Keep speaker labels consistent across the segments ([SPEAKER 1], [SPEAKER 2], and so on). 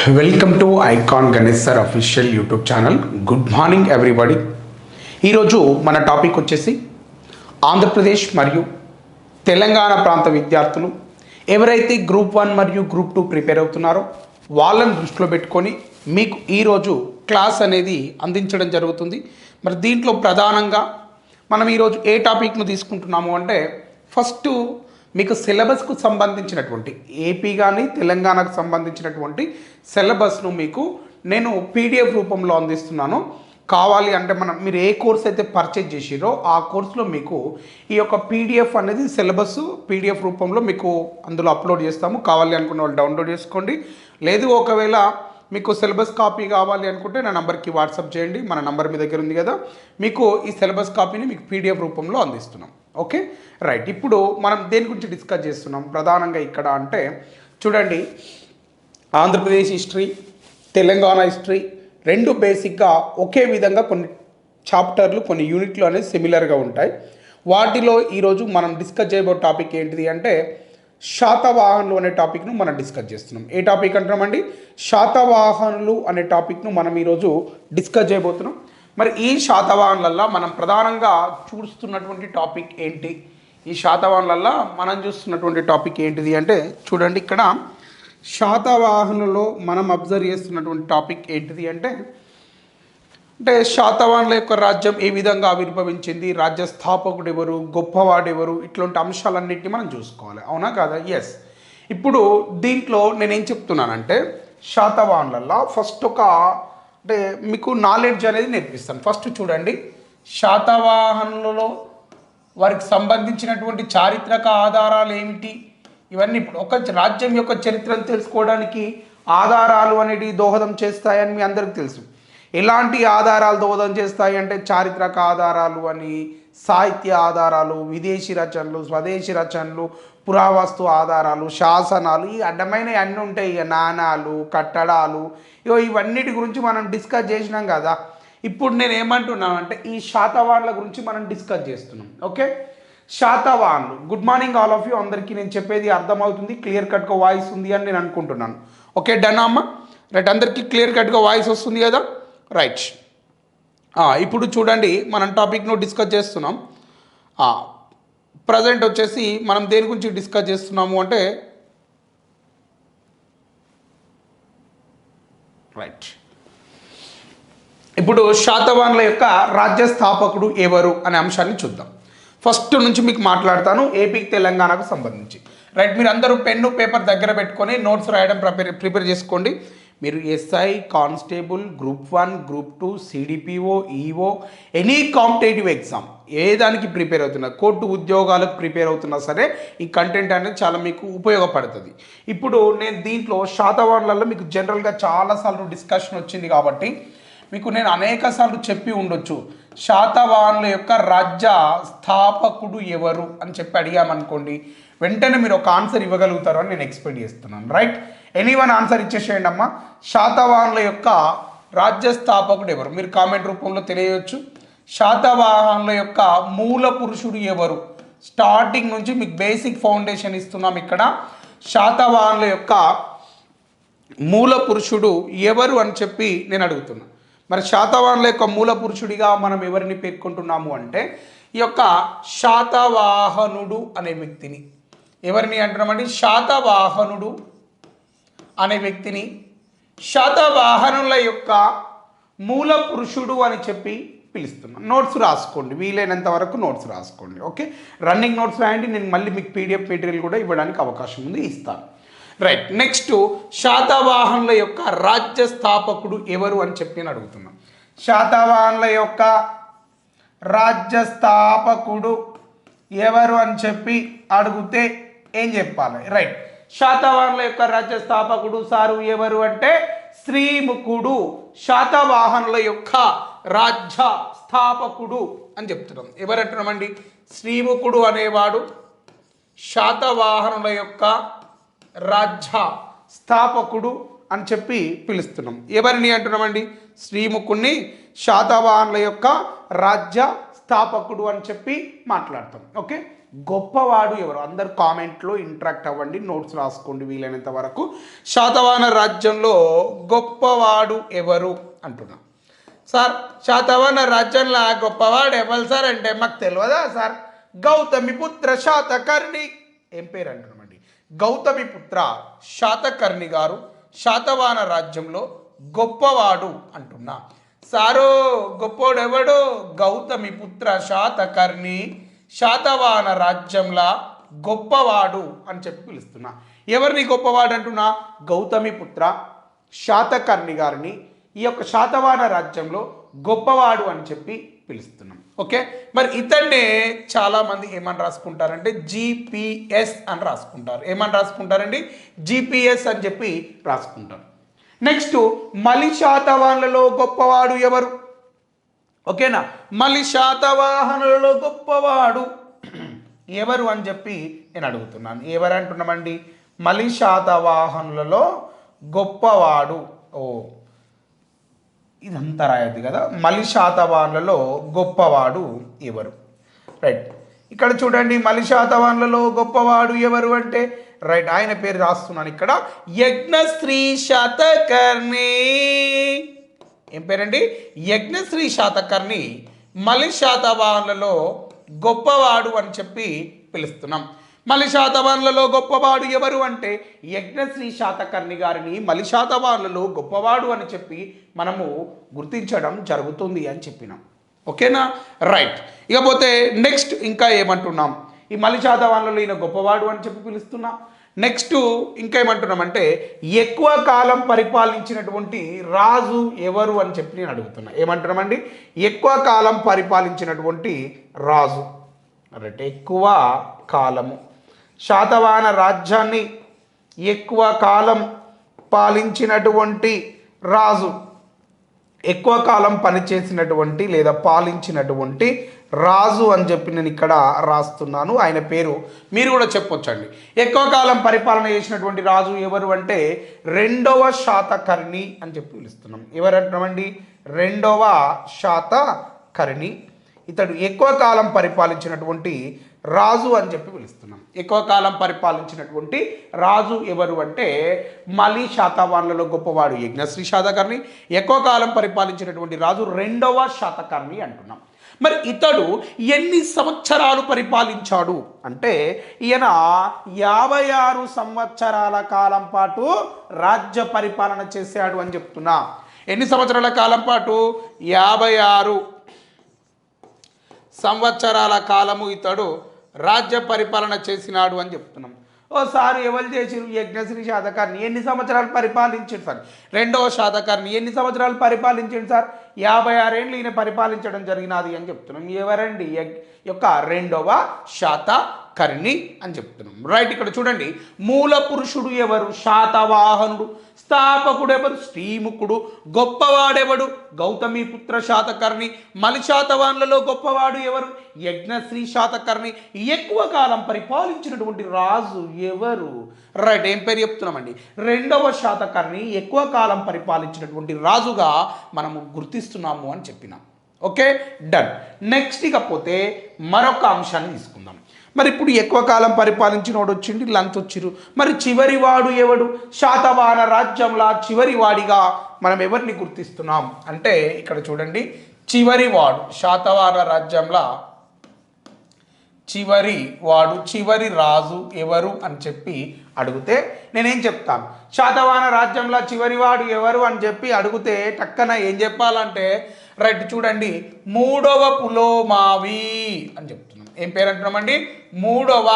[SPEAKER 1] Welcome to icon Ganesh sir official YouTube channel. Good morning everybody. ఈరోజు మన topic వచ్చేసి ఆంధ్రప్రదేశ్ మరియు తెలంగాణ ప్రాంత విద్యార్థులు ఎవరైతే గ్రూప్ 1 మరియు గ్రూప్ 2 ప్రిపేర్ అవుతున్నారో వాళ్ళని దృష్టిలో పెట్టుకొని మీకు ఈరోజు క్లాస్ అనేది అందించడం జరుగుతుంది. మరి దీంట్లో ప్రధానంగా మనం ఈరోజు ఏ టాపిక్ను తీసుకుంటున్నాము అంటే ఫస్ట్ మీకు సిలబస్కు సంబంధించినటువంటి ఏపీ కానీ తెలంగాణకు సంబంధించినటువంటి సిలబస్ను మీకు నేను పీడిఎఫ్ రూపంలో అందిస్తున్నాను. కావాలి అంటే మీరు ఏ కోర్స్ అయితే పర్చేజ్ చేసిరో ఆ కోర్సులో మీకు ఈ యొక్క పీడిఎఫ్ అనేది సిలబస్ పీడిఎఫ్ రూపంలో మీకు అందులో అప్లోడ్ చేస్తాము. కావాలి అనుకున్న వాళ్ళు డౌన్లోడ్ చేసుకోండి. లేదు ఒకవేళ మీకు సిలబస్ కాపీ కావాలి అనుకుంటే నా నంబర్కి వాట్సాప్ చేయండి. మన నంబర్ మీ దగ్గర ఉంది కదా, మీకు ఈ సిలబస్ కాపీని మీకు పీడిఎఫ్ రూపంలో అందిస్తున్నాం. Okay right. ఇప్పుడు మనం దేని గురించి డిస్కస్ చేస్తున్నాం ప్రధానంగా ఇక్కడ అంటే చూడండి, ఆంధ్రప్రదేశ్ హిస్టరీ, తెలంగాణ హిస్టరీ రెండు బేసిక్గా ఒకే విధంగా కొన్ని చాప్టర్లు కొన్ని యూనిట్లు అనేది సిమిలర్గా ఉంటాయి. వాటిలో ఈరోజు మనం డిస్కస్ చేయబో టాపిక్ ఏంటిది అంటే శాతవాహనులు అనే టాపిక్ను మనం డిస్కస్ చేస్తున్నాం. ఏ టాపిక్ అంటున్నామండి? శాతవాహనులు అనే టాపిక్ను మనం ఈరోజు డిస్కస్ చేయబోతున్నాం. మరి ఈ శాతవాహనులల్లో మనం ప్రధానంగా చూస్తున్నటువంటి టాపిక్ ఏంటి? ఈ శాతవాహనులల్లో మనం చూస్తున్నటువంటి టాపిక్ ఏంటిది అంటే చూడండి, ఇక్కడ శాతవాహనులలో మనం అబ్జర్వ్ చేస్తున్నటువంటి టాపిక్ ఏంటిది అంటే శాతవాహనుల యొక్క రాజ్యం ఏ విధంగా ఆవిర్భవించింది, రాజ్య స్థాపకుడు ఎవరు, గొప్పవాడు ఎవరు, ఇట్లాంటి అంశాలన్నింటినీ మనం చూసుకోవాలి. అవునా కాదా? ఎస్. ఇప్పుడు దీంట్లో నేనేం చెప్తున్నానంటే శాతవాహనులలో ఫస్ట్ అంటే మీకు నాలెడ్జ్ అనేది నేర్పిస్తాను. ఫస్ట్ చూడండి, శాతవాహనులలో వారికి సంబంధించినటువంటి చారిత్రక ఆధారాలు ఏమిటి, ఇవన్నీ ఇప్పుడు ఒక రాజ్యం యొక్క చరిత్రను తెలుసుకోవడానికి ఆధారాలు అనేవి దోహదం చేస్తాయని మీ అందరికీ తెలుసు. ఎలాంటి ఆధారాలు దోహదం చేస్తాయి అంటే చారిత్రక ఆధారాలు అని, సాహిత్య ఆధారాలు, విదేశీ రచనలు, స్వదేశీ రచనలు, పురావస్తు ఆధారాలు, శాసనాలు, ఈ అడ్డమైనవి అన్నీ ఉంటాయి. ఇక నాణాలు, కట్టడాలు, ఇవన్నిటి గురించి మనం డిస్కస్ చేసినాం కదా. ఇప్పుడు నేను ఏమంటున్నాను అంటే ఈ శాతవాహనుల గురించి మనం డిస్కస్ చేస్తున్నాం. ఓకే, శాతవాహనులు. Good morning all of you. అందరికీ నేను చెప్పేది అర్థమవుతుంది, క్లియర్ కట్గా వాయిస్ ఉంది అని నేను అనుకుంటున్నాను. ఓకే డన్ అమ్మ? రైట్, అందరికీ క్లియర్ కట్గా వాయిస్ వస్తుంది కదా? రైట్. ఇప్పుడు చూడండి, మనం టాపిక్ను డిస్కస్ చేస్తున్నాం. ప్రజెంట్ వచ్చేసి మనం దేని గురించి డిస్కస్ చేస్తున్నాము అంటే రైట్, ఇప్పుడు శాతవాహనుల యొక్క రాజ్య స్థాపకుడు ఎవరు అనే అంశాన్ని చూద్దాం. ఫస్ట్ నుంచి మీకు మాట్లాడతాను ఏపీకి తెలంగాణకు సంబంధించి. రైట్, మీరు అందరూ పెన్ను పేపర్ దగ్గర పెట్టుకొని నోట్స్ రాయడం ప్రిపేర్ చేసుకోండి. మీరు SI, constable, group 1, group 2, CDPO, EO, any competitive exam ఏ దానికి ప్రిపేర్ అవుతున్నా, కోర్టు ఉద్యోగాలకు ప్రిపేర్ అవుతున్నా సరే ఈ కంటెంట్ అనేది చాలా మీకు ఉపయోగపడుతుంది. ఇప్పుడు నేను దీంట్లో శాతవాహనులలో మీకు జనరల్గా చాలాసార్లు డిస్కషన్ వచ్చింది కాబట్టి మీకు నేను అనేక సార్లు చెప్పి ఉండొచ్చు, శాతవాహనుల యొక్క రాజ్య స్థాపకుడు ఎవరు అని చెప్పి అడిగామనుకోండి వెంటనే మీరు ఒక ఆన్సర్ ఇవ్వగలుగుతారు అని నేను ఎక్స్పెక్ట్ చేస్తున్నాను. రైట్, ఎనీవన్ ఆన్సర్ ఇచ్చేసేయండి అమ్మా. శాతవాహనుల యొక్క రాజ్య స్థాపకుడు ఎవరు మీరు కామెంట్ రూపంలో తెలియవచ్చు. శాతవాహనుల యొక్క మూల పురుషుడు ఎవరు? స్టార్టింగ్ నుంచి మీకు బేసిక్ ఫౌండేషన్ ఇస్తున్నాం. ఇక్కడ శాతవాహనుల యొక్క మూల పురుషుడు ఎవరు అని చెప్పి నేను అడుగుతున్నా. మరి శాతవాహనుల యొక్క మూల పురుషుడిగా మనం ఎవరిని పేర్కొంటున్నాము అంటే ఈ యొక్క శాతవాహనుడు అనే వ్యక్తిని. ఎవరిని అంటున్నామండి? శాతవాహనుడు అనే వ్యక్తిని శాతవాహనుల యొక్క మూల పురుషుడు అని చెప్పి పిలుస్తున్నాం. నోట్స్ రాసుకోండి, వీలైనంత వరకు నోట్స్ రాసుకోండి. ఓకే, రన్నింగ్ నోట్స్ రాయండి. నేను మళ్ళీ మీకు పీడిఎఫ్ మెటీరియల్ కూడా ఇవ్వడానికి అవకాశం ఉంది, ఇస్తాను. రైట్, నెక్స్ట్ శాతవాహనుల యొక్క రాజ్య స్థాపకుడు ఎవరు అని చెప్పి నేను అడుగుతున్నాను. శాతవాహనుల యొక్క రాజ్య స్థాపకుడు ఎవరు అని చెప్పి అడిగితే ఏం చెప్పాలి? రైట్, శాతవాహనుల యొక్క రాజ్య స్థాపకుడు సారు ఎవరు అంటే శ్రీముఖుడు శాతవాహనుల యొక్క రాజ్య స్థాపకుడు అని చెప్తున్నాం. ఎవరు అంటున్నామండి? శ్రీముఖుడు అనేవాడు శాతవాహనుల యొక్క రాజ్య స్థాపకుడు అని చెప్పి పిలుస్తున్నాం. ఎవరిని అంటున్నామండి? శ్రీముఖుణ్ణి శాతవాహనుల యొక్క రాజ్య స్థాపకుడు అని చెప్పి మాట్లాడతాం. ఓకే, గొప్పవాడు ఎవరు? అందరు కామెంట్లో ఇంటరాక్ట్ అవ్వండి, నోట్స్ రాసుకోండి వీలైనంత వరకు. శాతవాహన రాజ్యంలో గొప్పవాడు ఎవరు అంటున్నా. సార్ శాతవాహన రాజ్యంలో గొప్పవాడు ఎవరు సార్ అంటే మాకు తెలియదా సార్? గౌతమిపుత్ర శాతకర్ణి. ఏం పేరు అంటున్నామండి? గౌతమిపుత్ర శాతకర్ణి గారు శాతవాహన రాజ్యంలో గొప్పవాడు అంటున్నా. సారు గొప్పోడు ఎవడు? గౌతమిపుత్ర శాతకర్ణి శాతవాహన రాజ్యంలో గొప్పవాడు అని చెప్పి పిలుస్తున్నా. ఎవరిని గొప్పవాడు అంటున్నా? గౌతమిపుత్ర శాతకర్ణి గారిని ఈ యొక్క శాతవాహన రాజ్యంలో గొప్పవాడు అని చెప్పి పిలుస్తున్నాం. ఓకే, మరి ఇతన్నే చాలామంది ఏమని రాసుకుంటారంటే జిపిఎస్ అని రాసుకుంటారు. ఏమని రాసుకుంటారండి? జిపిఎస్ అని చెప్పి రాసుకుంటారు. నెక్స్ట్, మలి శాతవాహనులలో గొప్పవాడు ఎవరు? ఓకేనా, మలి శాతవాహనులలో గొప్పవాడు ఎవరు అని చెప్పి నేను అడుగుతున్నాను. ఎవరు అంటున్నామండి? మలి శాతవాహనులలో గొప్పవాడు. ఓ ఇదంతా రాయద్దు కదా. మలి శాతవాహనులలో గొప్పవాడు ఎవరు? రైట్, ఇక్కడ చూడండి, మలి శాతవాహనులలో గొప్పవాడు ఎవరు అంటే రైట్ ఆయన పేరు రాస్తున్నాను ఇక్కడ, యజ్ఞశ్రీ శాతకర్ణి. ఏం పేరండి? యజ్ఞశ్రీ శాతకర్ణి మలి శాతవాహనులలో గొప్పవాడు అని చెప్పి పిలుస్తున్నాం. మలి శాతవాహనులలో గొప్పవాడు ఎవరు అంటే యజ్ఞశ్రీ శాతకర్ణి గారిని మలి శాతవాహనులలో గొప్పవాడు అని చెప్పి మనము గుర్తించడం జరుగుతుంది అని చెప్పినాం. ఓకేనా, రైట్. ఇకపోతే నెక్స్ట్ ఇంకా ఏమంటున్నాం? ఈ మలి శాతవాహనులలో ఈయన గొప్పవాడు అని చెప్పి పిలుస్తున్నాం. నెక్స్ట్ ఇంకా ఏమంటున్నామంటే ఎక్కువ కాలం పరిపాలించినటువంటి రాజు ఎవరు అని చెప్పి నేను అడుగుతున్నా. ఏమంటున్నామండి? ఎక్కువ కాలం పరిపాలించినటువంటి రాజు. రైట్, ఎక్కువ కాలము శాతవాహన రాజ్యాన్ని ఎక్కువ కాలం పాలించినటువంటి రాజు, ఎక్కువ కాలం పనిచేసినటువంటి లేదా పాలించినటువంటి రాజు అని చెప్పి నేను ఇక్కడ రాస్తున్నాను. ఆయన పేరు మీరు కూడా చెప్పొచ్చండి. ఎక్కువ కాలం పరిపాలన చేసినటువంటి రాజు ఎవరు అంటే రెండవ శాతకర్ణి అని చెప్పి పిలుస్తున్నాం. ఎవరు అంటున్నామండి? రెండవ శాతకర్ణి. ఇతడు ఎక్కువ కాలం పరిపాలించినటువంటి రాజు అని చెప్పి పిలుస్తున్నాం. ఎక్కువ కాలం పరిపాలించినటువంటి రాజు ఎవరు అంటే మలి శాతవాహనులలో గొప్పవాడు యజ్ఞశ్రీ శాతకర్ణి. ఎక్కువ కాలం పరిపాలించినటువంటి రాజు రెండవ శాతకర్ణి అంటున్నాం. మరి ఇతడు ఎన్ని సంవత్సరాలు పరిపాలించాడు అంటే ఈయన 56 సంవత్సరాల కాలం పాటు రాజ్య పరిపాలన చేశాడు అని చెప్తున్నా. ఎన్ని సంవత్సరాల కాలం పాటు? 56 సంవత్సరాల కాలము ఇతడు రాజ్య పరిపాలన చేసినాడు అని చెప్తున్నాం. ఓసారి ఎవరు చేసిరు? యజ్ఞశ్రీ శాతకర్ణి ఎన్ని సంవత్సరాలు పరిపాలించాడు సార్? రెండవ శాతకర్ణి ఎన్ని సంవత్సరాలు పరిపాలించాడు సార్? 56 ఏళ్ళు ఈయన పరిపాలించడం జరిగినది అని చెప్తున్నాం. ఎవరండి? యొక్క రెండవ శాతకర్ణి అని చెప్తున్నాం. రైట్, ఇక్కడ చూడండి, మూల పురుషుడు ఎవరు? శాతవాహనుడు. స్థాపకుడు ఎవరు? శ్రీముఖుడు. గొప్పవాడెవడు? గౌతమిపుత్ర శాతకర్ణి. మలి శాతవాహనులలో గొప్పవాడు ఎవరు? యజ్ఞశ్రీ శాతకర్ణి. ఎక్కువ కాలం పరిపాలించినటువంటి రాజు ఎవరు? రైట్, ఏం పేరు చెప్తున్నామండి? రెండవ శాతకర్ణి ఎక్కువ కాలం పరిపాలించినటువంటి రాజుగా మనము గుర్తిస్తున్నాము అని చెప్పినాం. Okay, done. నెక్స్ట్ ఇకపోతే మరొక అంశాన్ని తీసుకుందాం. మరి ఇప్పుడు ఎక్కువ కాలం పరిపాలించిన వాడు వచ్చిండు, లంత్ వచ్చిరు. మరి చివరి వాడు ఎవడు? శాతవాహన రాజ్యంలో చివరి వాడిగా మనం ఎవరిని గుర్తిస్తున్నాం అంటే ఇక్కడ చూడండి, చివరి వాడు శాతవాహన రాజ్యంలో చివరి వాడు, చివరి రాజు ఎవరు అని చెప్పి అడిగితే నేనేం చెప్తాను? శాతవాహన రాజ్యంలో చివరి వాడు ఎవరు అని చెప్పి అడిగితే టక్కన ఏం చెప్పాలంటే రైట్ చూడండి, మూడవ పులోమావి అని చెప్తున్నాం. ఏం పేరు అంటున్నామండి? మూడవ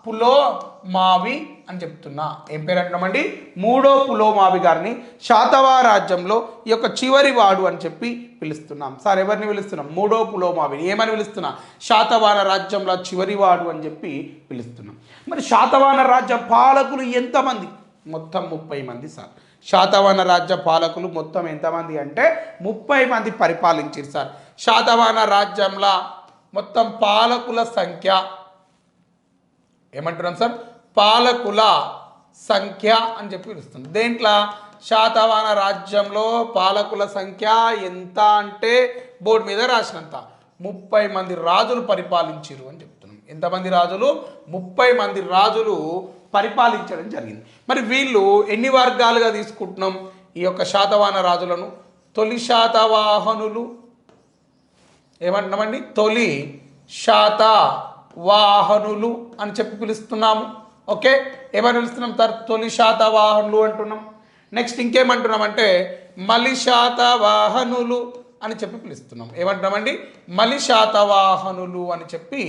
[SPEAKER 1] పులోమావి అని చెప్తున్నా. ఏం పేరు అంటున్నామండి? మూడో పులోమావి గారిని శాతవాహన రాజ్యంలో ఈ యొక్క చివరి వాడు అని చెప్పి పిలుస్తున్నాం. సార్ ఎవరిని పిలుస్తున్నాం? మూడో పులోమావిని. ఏమని పిలుస్తున్నా? శాతవాహన రాజ్యంలో చివరి వాడు అని చెప్పి పిలుస్తున్నాం. మరి శాతవాహన రాజ్య పాలకులు ఎంతమంది? మొత్తం 30 మంది సార్. శాతవాహన రాజ్య పాలకులు మొత్తం ఎంతమంది అంటే 30 మంది పరిపాలించారు సార్. శాతవాహన రాజ్యంలో మొత్తం పాలకుల సంఖ్య ఏమంటున్నాం సార్? పాలకుల సంఖ్య అని చెప్పి పిలుస్తుంది. దేంట్లో? శాతవాహన రాజ్యంలో పాలకుల సంఖ్య ఎంత అంటే బోర్డు మీద రాసినంత 30 మంది రాజులు పరిపాలించారు అని చెప్తున్నాం. ఎంతమంది రాజులు? 30 మంది రాజులు పరిపాలించడం జరిగింది. మరి వీళ్ళు ఎన్ని వర్గాలుగా తీసుకుంటున్నాం ఈ యొక్క శాతవాహన రాజులను? తొలి శాతవాహనులు ఏమంటున్నామండి? తొలి శాతవాహనులు అని చెప్పి పిలుస్తున్నాము. ఓకే, ఏమని పిలుస్తున్నాం సార్? తొలి శాతవాహనులు అంటున్నాం. నెక్స్ట్ ఇంకేమంటున్నామంటే మలి శాతవాహనులు అని చెప్పి పిలుస్తున్నాం. ఏమంటున్నామండి? మలి శాతవాహనులు అని చెప్పి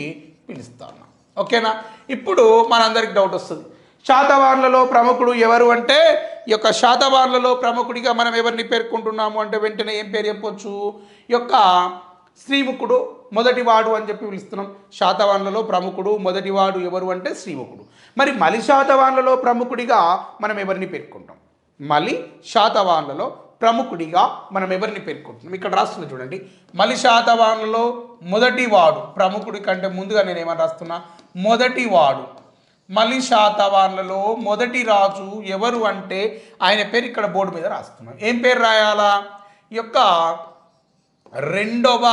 [SPEAKER 1] పిలుస్తున్నాం. ఓకేనా? ఇప్పుడు మనందరికి డౌట్ వస్తుంది, శాతవాహనులలో ప్రముఖుడు ఎవరు అంటే, ఈ యొక్క శాతవాహనులలో ప్రముఖుడిగా మనం ఎవరిని పేర్కొంటున్నాము అంటే వెంటనే ఏం పేరు చెప్పొచ్చు? ఈ యొక్క శ్రీముఖుడు మొదటివాడు అని చెప్పి పిలుస్తున్నాం. శాతవాహనులలో ప్రముఖుడు మొదటివాడు ఎవరు అంటే శ్రీముఖుడు. మరి మలి శాతవాహనులలో ప్రముఖుడిగా మనం ఎవరిని పేర్కొంటాం? మలి శాతవాహనులలో ప్రముఖుడిగా మనం ఎవరిని పేర్కొంటున్నాం? ఇక్కడ రాస్తున్నా చూడండి. మలి శాతవాహనులలో మొదటివాడు, ప్రముఖుడి కంటే ముందుగా నేను ఏమని రాస్తున్నా? మొదటివాడు. మలి శాతవాహనులలో మొదటి రాజు ఎవరు అంటే ఆయన పేరు ఇక్కడ బోర్డు మీద రాస్తున్నాం. ఏం పేరు రాయాలా? ఈ యొక్క రెండవ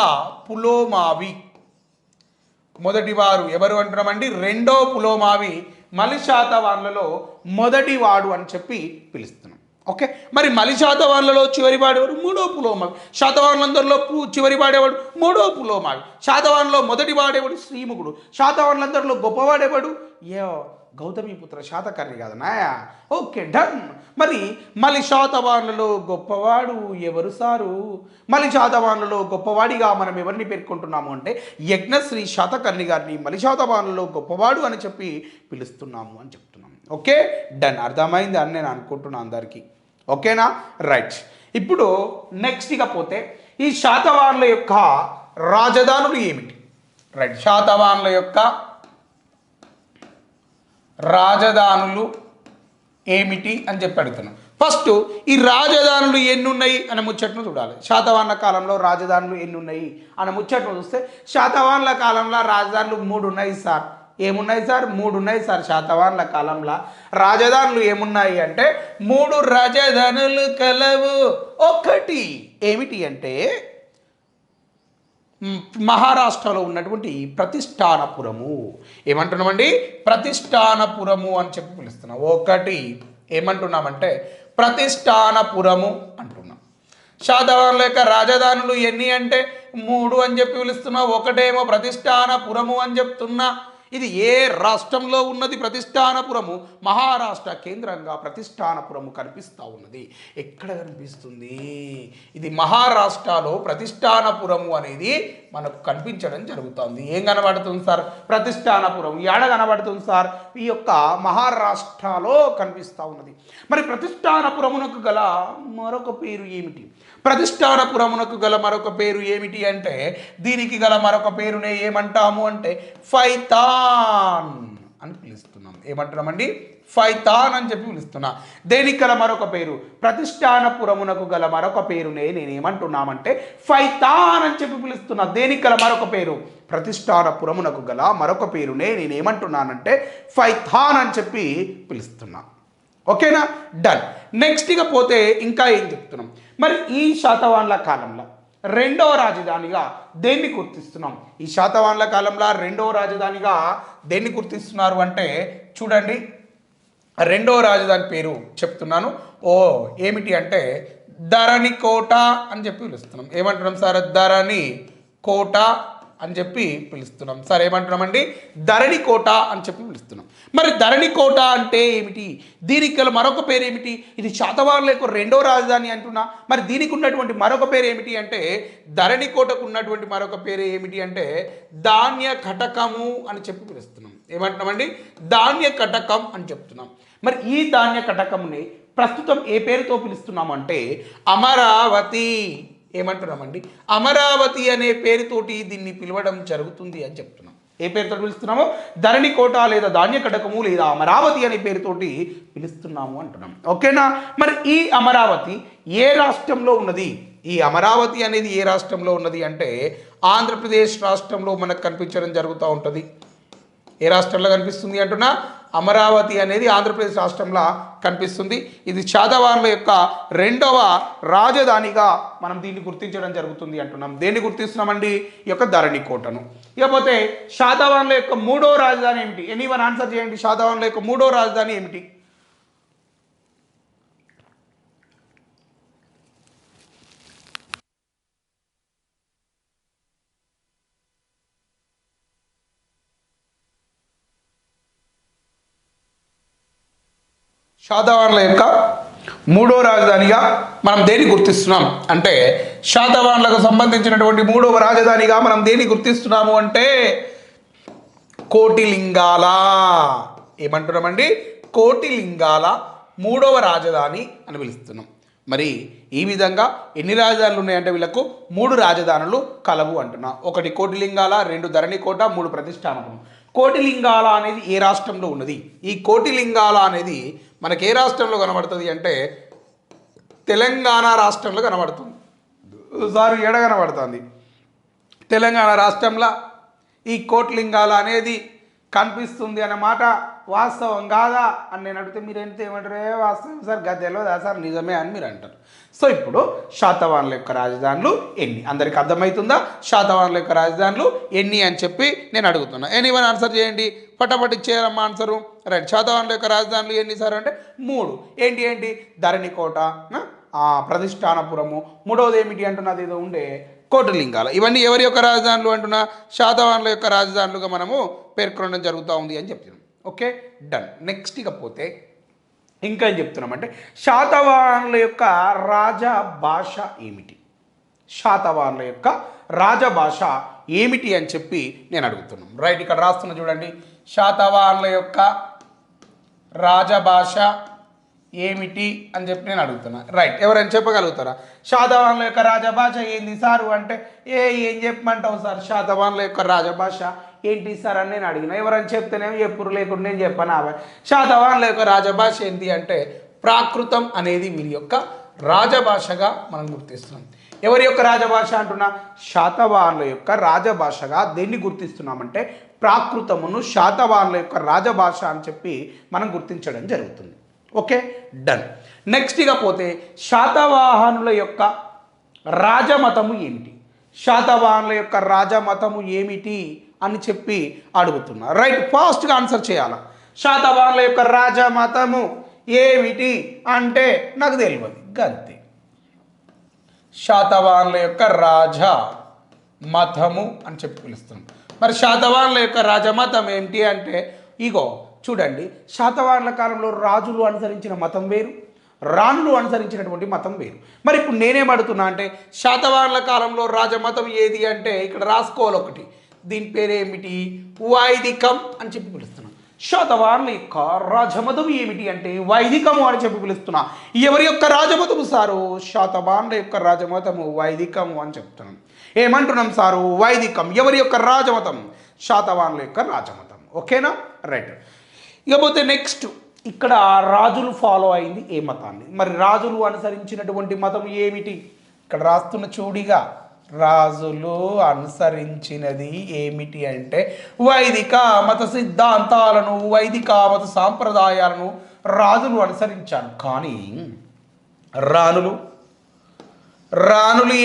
[SPEAKER 1] పులోమావి. మొదటివారు ఎవరు అంటున్నామండి? రెండో పులోమావి మలి శాతవాహనులలో మొదటివాడు అని చెప్పి పిలుస్తున్నాం. ఓకే, మరి మలి శాతవాహనులలో చివరి వాడేవాడు? మూడో పులోమావి. శాతవాహనులందరిలో చివరి వాడేవాడు? మూడో పులోమావి. శాతవాహనులో మొదటి వాడేవాడు? శ్రీముఖుడు. శాతవాహనులందరిలో గొప్పవాడేవాడు? గౌతమిపుత్ర శాతకర్ణి కదా నాయా. Okay, done. మరి మలి శాతవాహనులలో గొప్పవాడు ఎవరు సారు? మలి శాతవాహనులలో గొప్పవాడిగా మనం ఎవరిని పేర్కొంటున్నాము అంటే యజ్ఞశ్రీ శాతకర్ణి గారిని మలి శాతవాహనులలో గొప్పవాడు అని చెప్పి పిలుస్తున్నాము అని చెప్తున్నాము. Okay, done. అర్థమైంది అని నేను అనుకుంటున్నాను అందరికీ. ఓకేనా? రైట్. ఇప్పుడు నెక్స్ట్ ఇకపోతే ఈ శాతవాహనుల యొక్క రాజధానులు ఏమిటి? రైట్, శాతవాహనుల యొక్క రాజధానులు ఏమిటి అని చెప్పి అడుగుతున్నాం. ఫస్ట్ ఈ రాజధానులు ఎన్ని ఉన్నాయి అనే ముచ్చట్ను చూడాలి. శాతవాహనుల కాలంలో రాజధానులు ఎన్ని ఉన్నాయి అనే ముచ్చట్ను చూస్తే శాతవాహనుల కాలంలో రాజధానులు 3 ఉన్నాయి సార్. ఏమున్నాయి సార్? 3 ఉన్నాయి సార్. శాతవాహనుల కాలంలో రాజధానులు ఏమున్నాయి అంటే 3 రాజధానులు కలవు. ఒకటి ఏమిటి అంటే మహారాష్ట్రలో ఉన్నటువంటి ప్రతిష్టానపురము. ఏమంటున్నామండి? ప్రతిష్టానపురము అని చెప్పి పిలుస్తున్నాం. ఒకటి ఏమంటున్నామంటే ప్రతిష్టానపురము అంటున్నాం. శాతవాహనుల యొక్క రాజధానులు ఎన్ని అంటే 3 అని చెప్పి పిలుస్తున్నాం. ఒకటేమో ప్రతిష్టానపురము అని చెప్తున్నా. ఇది ఏ రాష్ట్రంలో ఉన్నది? ప్రతిష్టానపురము. మహారాష్ట్ర కేంద్రంగా ప్రతిష్టానపురము కనిపిస్తూ ఉన్నది. ఎక్కడ కనిపిస్తుంది? ఇది మహారాష్ట్రలో ప్రతిష్టానపురము అనేది మనకు కనిపించడం జరుగుతుంది. ఏం కనబడుతుంది సార్? ప్రతిష్టానపురం. ఏడ కనబడుతుంది సార్? ఈ యొక్క మహారాష్ట్రలో కనిపిస్తూ ఉన్నది. మరి ప్రతిష్టానపురమునకు గల మరొక పేరు ఏమిటి? ప్రతిష్టానపురమునకు గల మరొక పేరు ఏమిటి అంటే దీనికి గల మరొక పేరునే ఏమంటాము అంటే ఫైతాన్ అని పిలుస్తున్నాం. ఏమంటున్నామండి? ఫైతాన్ అని చెప్పి పిలుస్తున్నా. దేనికి గల మరొక పేరు? ప్రతిష్టానపురమునకు గల మరొక పేరునే నేనేమంటున్నామంటే ఫైతాన్ అని చెప్పి పిలుస్తున్నా. దేనికి గల మరొక పేరు? ప్రతిష్టానపురమునకు గల మరొక పేరునే నేనేమంటున్నానంటే ఫైతాన్ అని చెప్పి పిలుస్తున్నా. ఓకేనా? డన్. నెక్స్ట్ ఇక పోతే ఇంకా ఏం చెప్తున్నాం? మరి ఈ శాతవాహనుల కాలంలో రెండవ రాజధానిగా దేన్ని గుర్తిస్తున్నాం? ఈ శాతవాహనుల కాలంలో రెండవ రాజధానిగా దేన్ని గుర్తిస్తున్నారు అంటే చూడండి, రెండవ రాజధాని పేరు చెప్తున్నాను. ఏమిటి అంటే ధరణి కోట అని చెప్పి పిలుస్తున్నాం. ఏమంటున్నాం సార్? ధరణి కోట అని చెప్పి పిలుస్తున్నాం. సార్ ఏమంటున్నామండి? ధరణి కోట అని చెప్పి పిలుస్తున్నాం. మరి ధరణి కోట అంటే ఏమిటి? దీనికి గల మరొక పేరు ఏమిటి? ఇది శాతవాహనుల యొక్క రెండో రాజధాని అంటున్నా. మరి దీనికి ఉన్నటువంటి మరొక పేరు ఏమిటి అంటే ధరణి కోటకు ఉన్నటువంటి మరొక పేరు ఏమిటి అంటే ధాన్య కటకము అని చెప్పి పిలుస్తున్నాం. ఏమంటున్నామండి? ధాన్య కటకం అని చెప్తున్నాం. మరి ఈ ధాన్య కటకముని ప్రస్తుతం ఏ పేరుతో పిలుస్తున్నామంటే అమరావతి. ఏమంటున్నామండి? అమరావతి అనే పేరుతోటి దీన్ని పిలవడం జరుగుతుంది అని చెప్తున్నాం. ఏ పేరుతో పిలుస్తున్నామో ధరణి కోట లేదా ధాన్య కటకము లేదా అమరావతి అనే పేరుతోటి పిలుస్తున్నాము అంటున్నాం. ఓకేనా? మరి ఈ అమరావతి ఏ రాష్ట్రంలో ఉన్నది? ఈ అమరావతి అనేది ఏ రాష్ట్రంలో ఉన్నది అంటే ఆంధ్రప్రదేశ్ రాష్ట్రంలో మనకు కనిపించడం జరుగుతూ ఉంటుంది. ఏ రాష్ట్రంలో కనిపిస్తుంది అంటున్నా? అమరావతి అనేది ఆంధ్రప్రదేశ్ రాష్ట్రంలో కనిపిస్తుంది. ఇది శాతవాహనుల యొక్క రెండవ రాజధానిగా మనం దీన్ని గుర్తించడం జరుగుతుంది అంటున్నాం. దేన్ని గుర్తిస్తున్నామండి? ఈ యొక్క ధరణికోటను. ఇకపోతే శాతవాహనుల యొక్క మూడవ రాజధాని ఏమిటి? ఎనీవన్ ఆన్సర్ చేయండి. శాతవాహనుల యొక్క మూడవ రాజధాని ఏమిటి? శాతవాహనుల యొక్క మూడో రాజధానిగా మనం దేన్ని గుర్తిస్తున్నాం అంటే, శాతవాహనులకు సంబంధించినటువంటి మూడవ రాజధానిగా మనం దేన్ని గుర్తిస్తున్నాము అంటే కోటిలింగాల. ఏమంటున్నామండి? కోటిలింగాల మూడవ రాజధాని అని పిలుస్తున్నాం. మరి ఈ విధంగా ఎన్ని రాజధానులు ఉన్నాయంటే వీళ్ళకు 3 రాజధానులు కలవు అంటున్నా. 1 కోటిలింగాల, 2 ధరణికోట, 3 ప్రతిష్టానపురం. కోటిలింగాల అనేది ఏ రాష్ట్రంలో ఉన్నది? ఈ కోటిలింగాల అనేది మనకి ఏ రాష్ట్రంలో కనబడుతుంది అంటే తెలంగాణ రాష్ట్రంలో కనబడుతుంది. సారీ, ఎడ కనబడుతుంది? తెలంగాణ రాష్ట్రంలో ఈ కోటిలింగాల అనేది కనిపిస్తుంది అన్నమాట. వాస్తవం కాదా అని నేను అడిగితే మీరు ఏమంటారు? వాస్తవం సార్, గద్దెలో సార్ నిజమే అని మీరు అంటారు. సో ఇప్పుడు శాతవాహనుల యొక్క రాజధానులు ఎన్ని? అందరికి అర్థమవుతుందా? శాతవాహనుల యొక్క రాజధానులు ఎన్ని అని చెప్పి నేను అడుగుతున్నా. ఎనీవన్ ఆన్సర్ చేయండి, పట్టపట్టి చేయాలమ్మా ఆన్సరు. రైట్. శాతవాహనుల యొక్క రాజధానులు ఎన్ని సార్ అంటే 3. ఏంటి? ధరణికోట, ప్రతిష్టానపురము, మూడవది ఏమిటి అంటున్నది ఏదో ఉండే కోటిలింగాల. ఇవన్నీ ఎవరి యొక్క రాజధానులు అంటున్నా? శాతవాహనుల యొక్క రాజధానులుగా మనము పేర్కొనడం జరుగుతూ ఉంది అని చెప్తున్నాం. Okay, done. నెక్స్ట్ ఇకపోతే ఇంకా ఏం చెప్తున్నామంటే శాతవాహనుల యొక్క రాజభాష ఏమిటి? శాతవాహనుల యొక్క రాజభాష ఏమిటి అని చెప్పి నేను అడుగుతున్నాను. రైట్, ఇక్కడ రాస్తున్నా చూడండి. శాతవాహనుల యొక్క రాజభాష ఏమిటి అని చెప్పి నేను అడుగుతున్నా. రైట్, ఎవరైనా చెప్పగలుగుతారా? శాతవాహనుల యొక్క రాజభాష ఏంది సారు అంటే ఏం చెప్పమంటావు సార్? శాతవాహనుల యొక్క రాజభాష ఏంటి సార్ అని నేను అడిగిన. ఎవరైనా చెప్తేనేమో ఎప్పుడు లేకుండా నేను చెప్పను. శాతవాహనుల యొక్క రాజభాష ఏంటి అంటే ప్రాకృతం అనేది వీరి యొక్క రాజభాషగా మనం గుర్తిస్తున్నాం. ఎవరి యొక్క రాజభాష అంటున్నా? శాతవాహనుల యొక్క రాజభాషగా దేన్ని గుర్తిస్తున్నామంటే ప్రాకృతమును శాతవాహనుల యొక్క రాజభాష అని చెప్పి మనం గుర్తించడం జరుగుతుంది. Okay, done. నెక్స్ట్ ఇకపోతే శాతవాహనుల యొక్క రాజమతము ఏమిటి? శాతవాహనుల యొక్క రాజమతము ఏమిటి అని చెప్పి అడుగుతున్నా. రైట్, ఫాస్ట్గా ఆన్సర్ చేయాలి. శాతవాహనుల యొక్క రాజమతము ఏమిటి అంటే నాకు తెలియదు, గంతే. శాతవాహనుల యొక్క రాజ మతము అని చెప్పి పిలుస్తున్నాం. మరి శాతవాహనుల యొక్క రాజమతం ఏంటి అంటే ఇగో చూడండి. శాతవాహనుల కాలంలో రాజులు అనుసరించిన మతం వేరు, రాణులు అనుసరించినటువంటి మతం వేరు. మరి ఇప్పుడు నేనేం అడుగుతున్నా అంటే శాతవాహనుల కాలంలో రాజమతం ఏది అంటే ఇక్కడ రాసుకోవాలి ఒకటి. దీని పేరు ఏమిటి? వైదికం అని చెప్పి పిలుస్తున్నాం. శాతవాహనుల యొక్క రాజమతం ఏమిటి అంటే వైదికము అని చెప్పి పిలుస్తున్నా. ఎవరి యొక్క రాజమతము సారు? శాతవాహనుల యొక్క రాజమతము వైదికము అని చెప్తున్నాం. ఏమంటున్నాం సారు? వైదికం. ఎవరి యొక్క రాజమతం? శాతవాహనుల యొక్క రాజమతం. ఓకేనా? రైట్. ఇకపోతే నెక్స్ట్ ఇక్కడ రాజులు ఫాలో అయింది ఏ మతాన్ని? మరి రాజులు అనుసరించినటువంటి మతం ఏమిటి? ఇక్కడ రాస్తున్న చూడిగా రాజులు అనుసరించినది ఏమిటి అంటే వైదిక మత సిద్ధాంతాలను, వైదిక మత సాంప్రదాయాలను రాజులు అనుసరించారు. కానీ రాణులు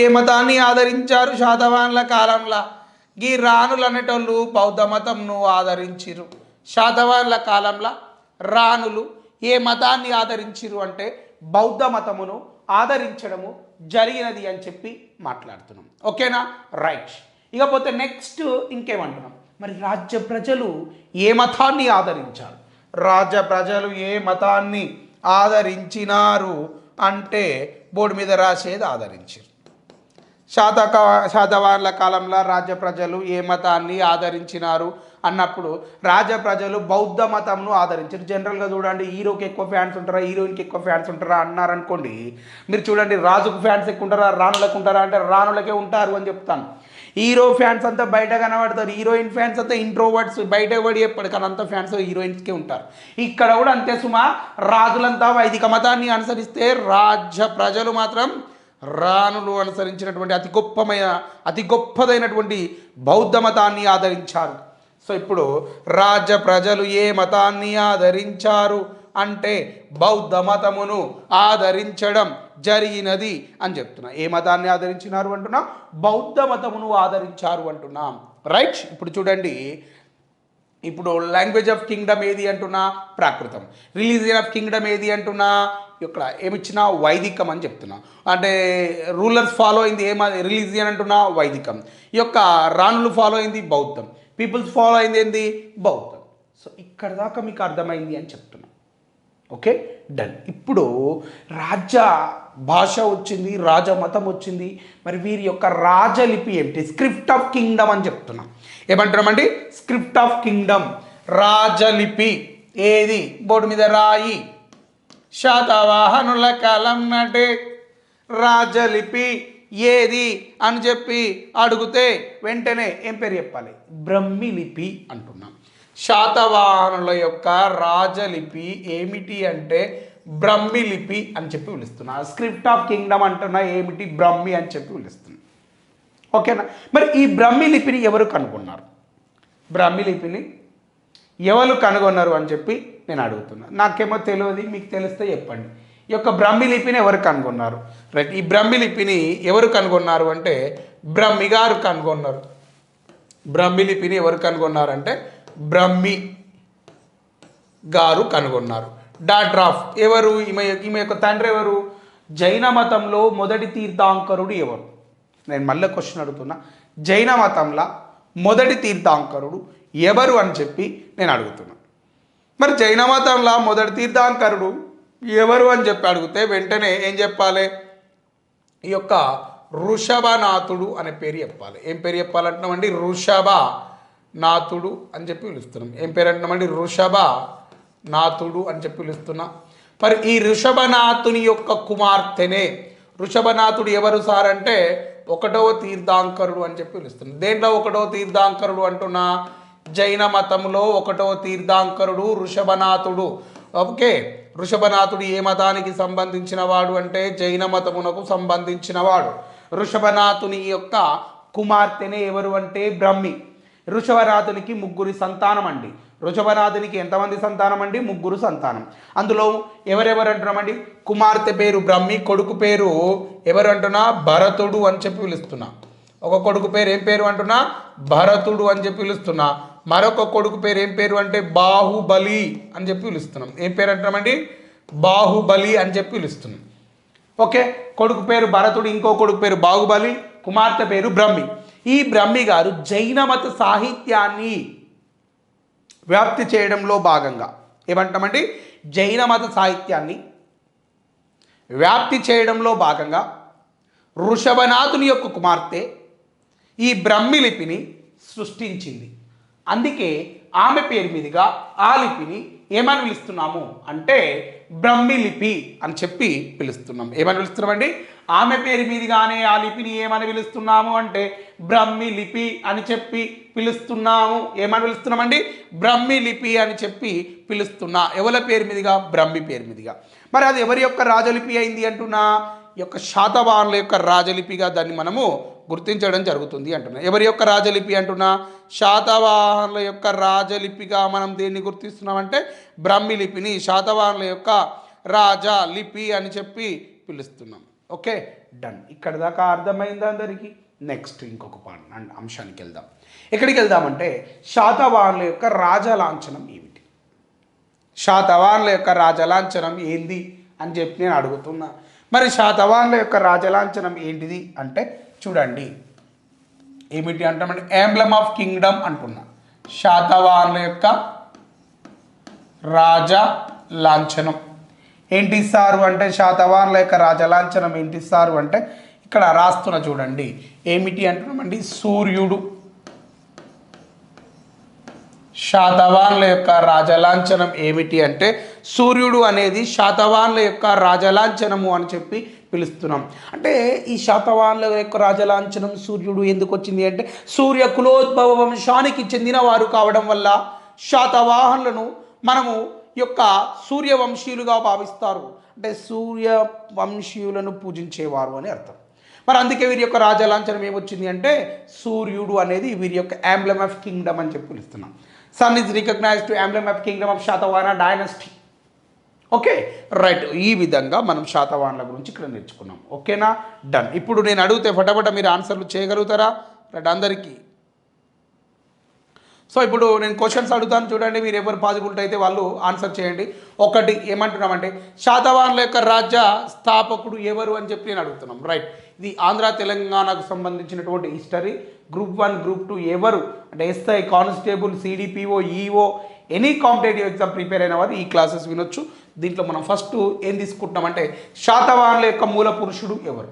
[SPEAKER 1] ఏ మతాన్ని ఆదరించారు? శాతవాహనుల కాలంలో ఈ రాణులు అనేటోళ్ళు బౌద్ధ మతంను ఆదరించిరు. శాతవాహనుల కాలంలో రాణులు ఏ మతాన్ని ఆదరించిరు అంటే బౌద్ధ మతమును ఆదరించడము జరిగినది అని చెప్పి మాట్లాడుతున్నాం. ఓకేనా? రైట్. ఇకపోతే నెక్స్ట్ ఇంకేమంటున్నాం? మరి రాజ్య ప్రజలు ఏ మతాన్ని ఆదరించారు? రాజ్య ప్రజలు ఏ మతాన్ని ఆదరించినారు అంటే బోర్డు మీద రాసేది ఆదరించారు. శాతవాహనుల కాలంలో రాజ్య ప్రజలు ఏ మతాన్ని ఆదరించినారు అన్నప్పుడు రాజ్య ప్రజలు బౌద్ధ మతంను ఆదరించారు. జనరల్గా చూడండి, హీరోకి ఎక్కువ ఫ్యాన్స్ ఉంటారా, హీరోయిన్కి ఎక్కువ ఫ్యాన్స్ ఉంటారా అన్నారనుకోండి, మీరు చూడండి రాజుకు ఫ్యాన్స్ ఎక్కువ ఉంటారా, రాణులకు ఉంటారా అంటే రాణులకే ఉంటారు అని చెప్తాను. హీరో ఫ్యాన్స్ అంతా బయట కనబడతారు, హీరోయిన్ ఫ్యాన్స్ అంతా ఇంట్రోవర్ట్స్, బయట పడి ఎప్పటి కానీ అంత ఫ్యాన్స్ హీరోయిన్స్కే ఉంటారు. ఇక్కడ కూడా అంతే సుమా. రాజులంతా వైదిక మతాన్ని అనుసరిస్తే రాజ్య ప్రజలు మాత్రం రాణులు అనుసరించినటువంటి అతి గొప్పదైనటువంటి బౌద్ధ మతాన్ని ఆదరించారు. సో ఇప్పుడు రాజ్య ప్రజలు ఏ మతాన్ని ఆదరించారు అంటే బౌద్ధ మతమును ఆదరించడం జరిగినది అని చెప్తున్నా. ఏ మతాన్ని ఆదరించినారు అంటున్నా? బౌద్ధ మతమును ఆదరించారు అంటున్నాం. రైట్. ఇప్పుడు చూడండి, ఇప్పుడు లాంగ్వేజ్ ఆఫ్ కింగ్డమ్ ఏది అంటున్నా? ప్రాకృతం. రిలీజియన్ ఆఫ్ కింగ్డమ్ ఏది అంటున్నా? ఇక్కడ ఏమిచ్చినా వైదికం అని చెప్తున్నా. అంటే రూలర్స్ ఫాలో అయింది రిలీజియన్ అంటున్నా? వైదికం. ఈ యొక్క రాణులు ఫాలో అయింది బౌద్ధం. పీపుల్స్ ఫాలో అయింది ఏంది? బౌద్ధం. సో ఇక్కడ దాకా మీకు అర్థమైంది అని చెప్తున్నా. Okay, done. ఇప్పుడు రాజ్య భాష వచ్చింది, రాజమతం వచ్చింది. మరి వీరి యొక్క రాజలిపి ఏమిటి? స్క్రిప్ట్ ఆఫ్ కింగ్డమ్ అని చెప్తున్నా. ఏమంటున్నామండి? స్క్రిప్ట్ ఆఫ్ కింగ్డమ్, రాజలిపి ఏది? బోర్డు మీద రాయి. శాతవాహనుల కాలం నాటే రాజలిపి ఏది అని చెప్పి అడిగితే వెంటనే ఏం పేరు చెప్పాలి? బ్రహ్మిలిపి అంటున్నాం. శాతవాహనుల యొక్క రాజలిపి ఏమిటి అంటే బ్రహ్మిలిపి అని చెప్పి పిలుస్తున్నా. స్క్రిప్ట్ ఆఫ్ కింగ్డమ్ అంటున్నా ఏమిటి? బ్రహ్మి అని చెప్పి పిలుస్తున్నా. ఓకేనా? మరి ఈ బ్రహ్మిలిపిని ఎవరు కనుగొన్నారు? బ్రహ్మిలిపిని ఎవరు కనుగొన్నారు అని చెప్పి నేను అడుగుతున్నా. నాకేమో తెలియదు, మీకు తెలిస్తే చెప్పండి. ఈ యొక్క బ్రహ్మిలిపిని ఎవరు కనుగొన్నారు? రైట్. ఈ బ్రహ్మిలిపిని ఎవరు కనుగొన్నారు అంటే బ్రహ్మి గారు కనుగొన్నారు. బ్రహ్మిలిపిని ఎవరు కనుగొన్నారంటే బ్రహ్మి గారు కనుగొన్నారు. డాటర్ ఆఫ్ ఎవరు? ఈమె యొక్క తండ్రి ఎవరు? జైన మతంలో మొదటి తీర్థాంకరుడు ఎవరు? నేను మళ్ళీ క్వశ్చన్ అడుగుతున్నా. జైన మతంలో మొదటి తీర్థాంకరుడు ఎవరు అని చెప్పి నేను అడుగుతున్నా. మరి జైన మతంలో మొదటి తీర్థాంకరుడు ఎవరు అని చెప్పి అడిగితే వెంటనే ఏం చెప్పాలి? ఈ యొక్క వృషభనాథుడు అనే పేరు చెప్పాలి. ఏం పేరు చెప్పాలంటున్నామండి? వృషభనాథుడు అని చెప్పి పిలుస్తున్నాం. ఏం పేరు అంటున్నామండి? వృషభనాథుడు అని చెప్పి పిలుస్తున్నా. మరి ఈ వృషభనాథుని యొక్క కుమార్తెనే. వృషభనాథుడు ఎవరు సార్ అంటే ఒకటవ తీర్థాంకరుడు అని చెప్పి పిలుస్తున్నాం. దేంట్లో ఒకటవ తీర్థాంకరుడు అంటున్నా? జైన మతంలో ఒకటవ తీర్థాంకరుడు వృషభనాథుడు. ఓకే, వృషభనాథుడు ఏ మతానికి సంబంధించిన వాడు అంటే జైన మతమునకు సంబంధించిన వాడు. వృషభనాథుని యొక్క కుమార్తెనే ఎవరు అంటే బ్రహ్మి. వృషభనాథునికి ముగ్గురు సంతానం అండి. వృషభనాథునికి ఎంతమంది సంతానం అండి? ముగ్గురు సంతానం. అందులో ఎవరెవరు అంటున్నామండి? కుమార్తె పేరు బ్రహ్మి, కొడుకు పేరు ఎవరు అంటున్నా? భరతుడు అని చెప్పి పిలుస్తున్నా. ఒక కొడుకు పేరు ఏం పేరు అంటున్నా? భరతుడు అని చెప్పి పిలుస్తున్నా. మరొక కొడుకు పేరు ఏం పేరు అంటే బాహుబలి అని చెప్పి పిలుస్తున్నాం. ఏం పేరు అంటున్నామండి? బాహుబలి అని చెప్పి పిలుస్తున్నాం. ఓకే, కొడుకు పేరు భరతుడు, ఇంకో కొడుకు పేరు బాహుబలి, కుమార్తె పేరు బ్రహ్మి. ఈ బ్రహ్మి గారు జైన మత సాహిత్యాన్ని వ్యాప్తి చేయడంలో భాగంగా ఏమంటామండి? జైన మత సాహిత్యాన్ని వ్యాప్తి చేయడంలో భాగంగా వృషభనాథుని యొక్క కుమార్తె ఈ బ్రహ్మిలిపిని సృష్టించింది. అందుకే ఆమె పేరు మీదుగా ఆ లిపిని ఏమని పిలుస్తున్నాము అంటే బ్రహ్మిలిపి అని చెప్పి పిలుస్తున్నాం. ఏమని పిలుస్తున్నామండి? ఆమె పేరు మీదుగానే ఆ లిపిని ఏమని పిలుస్తున్నాము అంటే బ్రహ్మిలిపి అని చెప్పి పిలుస్తున్నాము. ఏమని పిలుస్తున్నామండి? బ్రహ్మిలిపి అని చెప్పి పిలుస్తున్నా. ఎవరి పేరు మీదుగా? బ్రహ్మి పేరు మీదుగా. మరి అది ఎవరి యొక్క రాజలిపి అయింది అంటున్నా? ఈ యొక్క శాతవాహనుల యొక్క రాజలిపిగా దాన్ని మనము గుర్తించడం జరుగుతుంది అంటున్నా. ఎవరి యొక్క రాజలిపి అంటున్నా? శాతవాహనుల యొక్క రాజలిపిగా మనం దేన్ని గుర్తిస్తున్నామంటే బ్రహ్మిలిపిని శాతవాహనుల యొక్క రాజలిపి అని చెప్పి పిలుస్తున్నాం. Okay, done. ఇక్కడ దాకా అర్థమైందా అందరికీ? నెక్స్ట్ ఇంకొక అంశానికి వెళ్దాం. ఎక్కడికి వెళ్దామంటే శాతవాహనుల యొక్క రాజలాంఛనం ఏమిటి? శాతవాహనుల యొక్క రాజలాంఛనం ఏంది అని చెప్పి నేను అడుగుతున్నా. మరి శాతవాహనుల యొక్క రాజలాంఛనం ఏంటిది అంటే చూడండి, ఏమిటి అంటామంటే ఎంబ్లమ్ ఆఫ్ కింగ్డమ్ అంటున్నా. శాతవాహనుల యొక్క రాజ లాంఛనం ఏంటి సారు అంటే శాతవాహనుల యొక్క రాజలాంఛనం ఏంటి సారు అంటే ఇక్కడ రాస్తున్నా చూడండి. ఏమిటి అంటున్నామండి? సూర్యుడు. శాతవాహనుల యొక్క రాజలాంఛనం ఏమిటి అంటే సూర్యుడు అనేది శాతవాహనుల యొక్క రాజలాంఛనము అని చెప్పి పిలుస్తున్నాం. అంటే ఈ శాతవాహనుల యొక్క రాజలాంఛనం సూర్యుడు ఎందుకు వచ్చింది అంటే సూర్య కులోద్భవ వంశానికి చెందిన వారు కావడం వల్ల శాతవాహనులను మనము యొక్క సూర్యవంశీయులుగా భావిస్తారు. అంటే సూర్యవంశీయులను పూజించేవారు అని అర్థం. మరి అందుకే వీరి యొక్క రాజలాంఛనం ఏమొచ్చింది అంటే సూర్యుడు అనేది వీరి యొక్క ఎంబ్లమ్ ఆఫ్ కింగ్డమ్ అని చెప్పి పిలుస్తున్నాం. Sun is recognised to emblem of kingdom of Satavahana dynasty. Okay right. ఈ విధంగా మనం శాతవాహనుల గురించి ఇక్కడ నేర్చుకున్నాం. ఓకేనా, డన్. ఇప్పుడు నేను అడిగితే ఫటాఫట మీరు ఆన్సర్లు చేయగలుగుతారా? రైట్ అందరికీ. సో ఇప్పుడు నేను క్వశ్చన్స్ అడుగుతాను, చూడండి, మీరు ఎవరు పాజిబిలిటీ అయితే వాళ్ళు ఆన్సర్ చేయండి. ఒకటి ఏమంటున్నామంటే శాతవాహనుల యొక్క రాజ్య స్థాపకుడు ఎవరు అని చెప్పి నేను అడుగుతున్నాం. రైట్, ఇది ఆంధ్ర తెలంగాణకు సంబంధించినటువంటి హిస్టరీ. గ్రూప్ 1 గ్రూప్ 2 ఎవరు అంటే SI, constable, CDPO, EO, any competitive exam prepare అయిన వారు ఈ క్లాసెస్ వినొచ్చు. దీంట్లో మనం ఫస్ట్ ఏం తీసుకుంటున్నామంటే శాతవాహనుల యొక్క మూల పురుషుడు ఎవరు.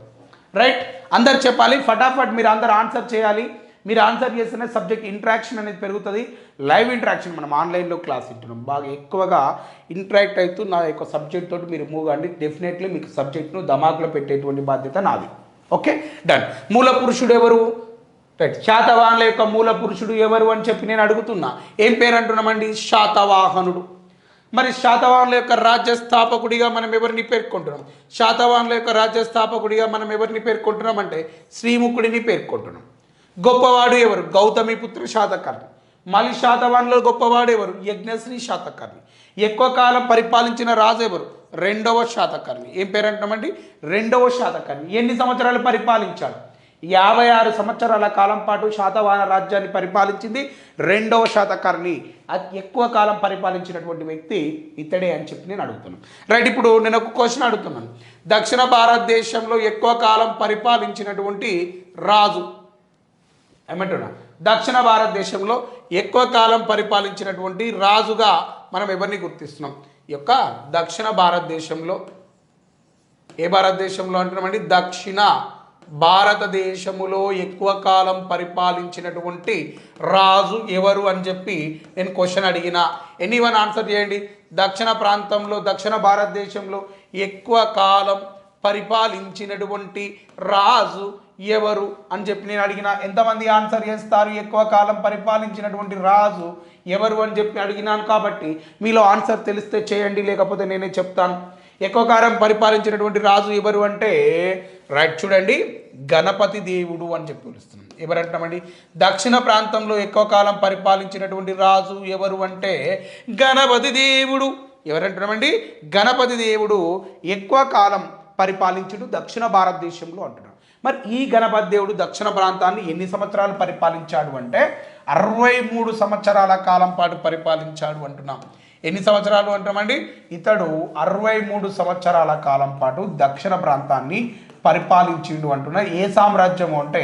[SPEAKER 1] రైట్, అందరు చెప్పాలి, ఫటాఫట్ మీరు అందరు ఆన్సర్ చేయాలి. మీరు ఆన్సర్ చేస్తేనే సబ్జెక్ట్ ఇంటరాక్షన్ అనేది పెరుగుతుంది. లైవ్ ఇంటరాక్షన్, మనం ఆన్లైన్లో క్లాస్ వింటున్నాం, బాగా ఎక్కువగా ఇంటరాక్ట్ అవుతూ నా యొక్క సబ్జెక్ట్ తోటి మీరు మూవ్ అండి. డెఫినెట్లీ మీకు సబ్జెక్ట్ను ధమాకులో పెట్టేటువంటి బాధ్యత నాది. Okay done. మూల పురుషుడు ఎవరు? రైట్, శాతవాహనుల యొక్క మూల పురుషుడు ఎవరు అని చెప్పి నేను అడుగుతున్నా. ఏం పేరు అంటున్నామండి? శాతవాహనుడు. మరి శాతవాహనుల యొక్క రాజ్య స్థాపకుడిగా మనం ఎవరిని పేర్కొంటున్నాం? శాతవాహనుల యొక్క రాజ్య స్థాపకుడిగా మనం ఎవరిని పేర్కొంటున్నాం అంటే శ్రీముఖుడిని పేర్కొంటున్నాం. గొప్పవాడు ఎవరు? గౌతమిపుత్ర శాతకర్ణి. మళ్ళీ శాతవాహనులో గొప్పవాడు ఎవరు? యజ్ఞశ్రీ శాతకర్ణి. ఎక్కువ కాలం పరిపాలించిన రాజు ఎవరు? రెండవ శాతకర్ణి. ఏం పేరు అంటామండి? రెండవ శాతకర్ణి. ఎన్ని సంవత్సరాలు పరిపాలించాడు? 56 సంవత్సరాల కాలం పాటు శాతవాహన రాజ్యాన్ని పరిపాలించింది రెండవ శాతకర్ణి. అతి ఎక్కువ కాలం పరిపాలించినటువంటి వ్యక్తి ఇతడే అని చెప్పి నేను అడుగుతున్నాను. రైట్, ఇప్పుడు నేను ఒక క్వశ్చన్ అడుగుతున్నాను. దక్షిణ భారతదేశంలో ఎక్కువ కాలం పరిపాలించినటువంటి రాజు ఏమంటున్నా? దక్షిణ భారతదేశంలో ఎక్కువ కాలం పరిపాలించినటువంటి రాజుగా మనం ఎవరిని గుర్తిస్తున్నాం? ఈ యొక్క దక్షిణ భారతదేశంలో, ఏ భారతదేశంలో అంటున్నామండి? దక్షిణ భారతదేశములో ఎక్కువ కాలం పరిపాలించినటువంటి రాజు ఎవరు అని చెప్పి నేను క్వశ్చన్ అడిగిన. ఎనీవన్ ఆన్సర్ చేయండి. దక్షిణ ప్రాంతంలో, దక్షిణ భారతదేశంలో ఎక్కువ కాలం పరిపాలించినటువంటి రాజు ఎవరు అని చెప్పి నేను అడిగిన. ఎంతమంది ఆన్సర్ చేస్తారు? ఎక్కువ కాలం పరిపాలించినటువంటి రాజు ఎవరు అని చెప్పి అడిగినాను. కాబట్టి మీలో ఆన్సర్ తెలిస్తే చేయండి, లేకపోతే నేనే చెప్తాను. ఎక్కువ కాలం పరిపాలించినటువంటి రాజు ఎవరు అంటే రైట్ చూడండి, గణపతి దేవుడు అని చెప్పి పిలుస్తున్నాం. ఎవరంటామండి? దక్షిణ ప్రాంతంలో ఎక్కువ కాలం పరిపాలించినటువంటి రాజు ఎవరు అంటే గణపతి దేవుడు. ఎవరంటున్నామండి? గణపతి దేవుడు ఎక్కువ కాలం పరిపాలించుడు దక్షిణ భారతదేశంలో అంటున్నాడు. మరి ఈ గణపతి దేవుడు దక్షిణ ప్రాంతాన్ని ఎన్ని సంవత్సరాలు పరిపాలించాడు అంటే 63 సంవత్సరాల కాలం పాటు పరిపాలించాడు అంటున్నాం. ఎన్ని సంవత్సరాలు అంటామండి? ఇతడు 63 సంవత్సరాల కాలం పాటు దక్షిణ ప్రాంతాన్ని పరిపాలించిండు అంటున్నా. ఏ సామ్రాజ్యము అంటే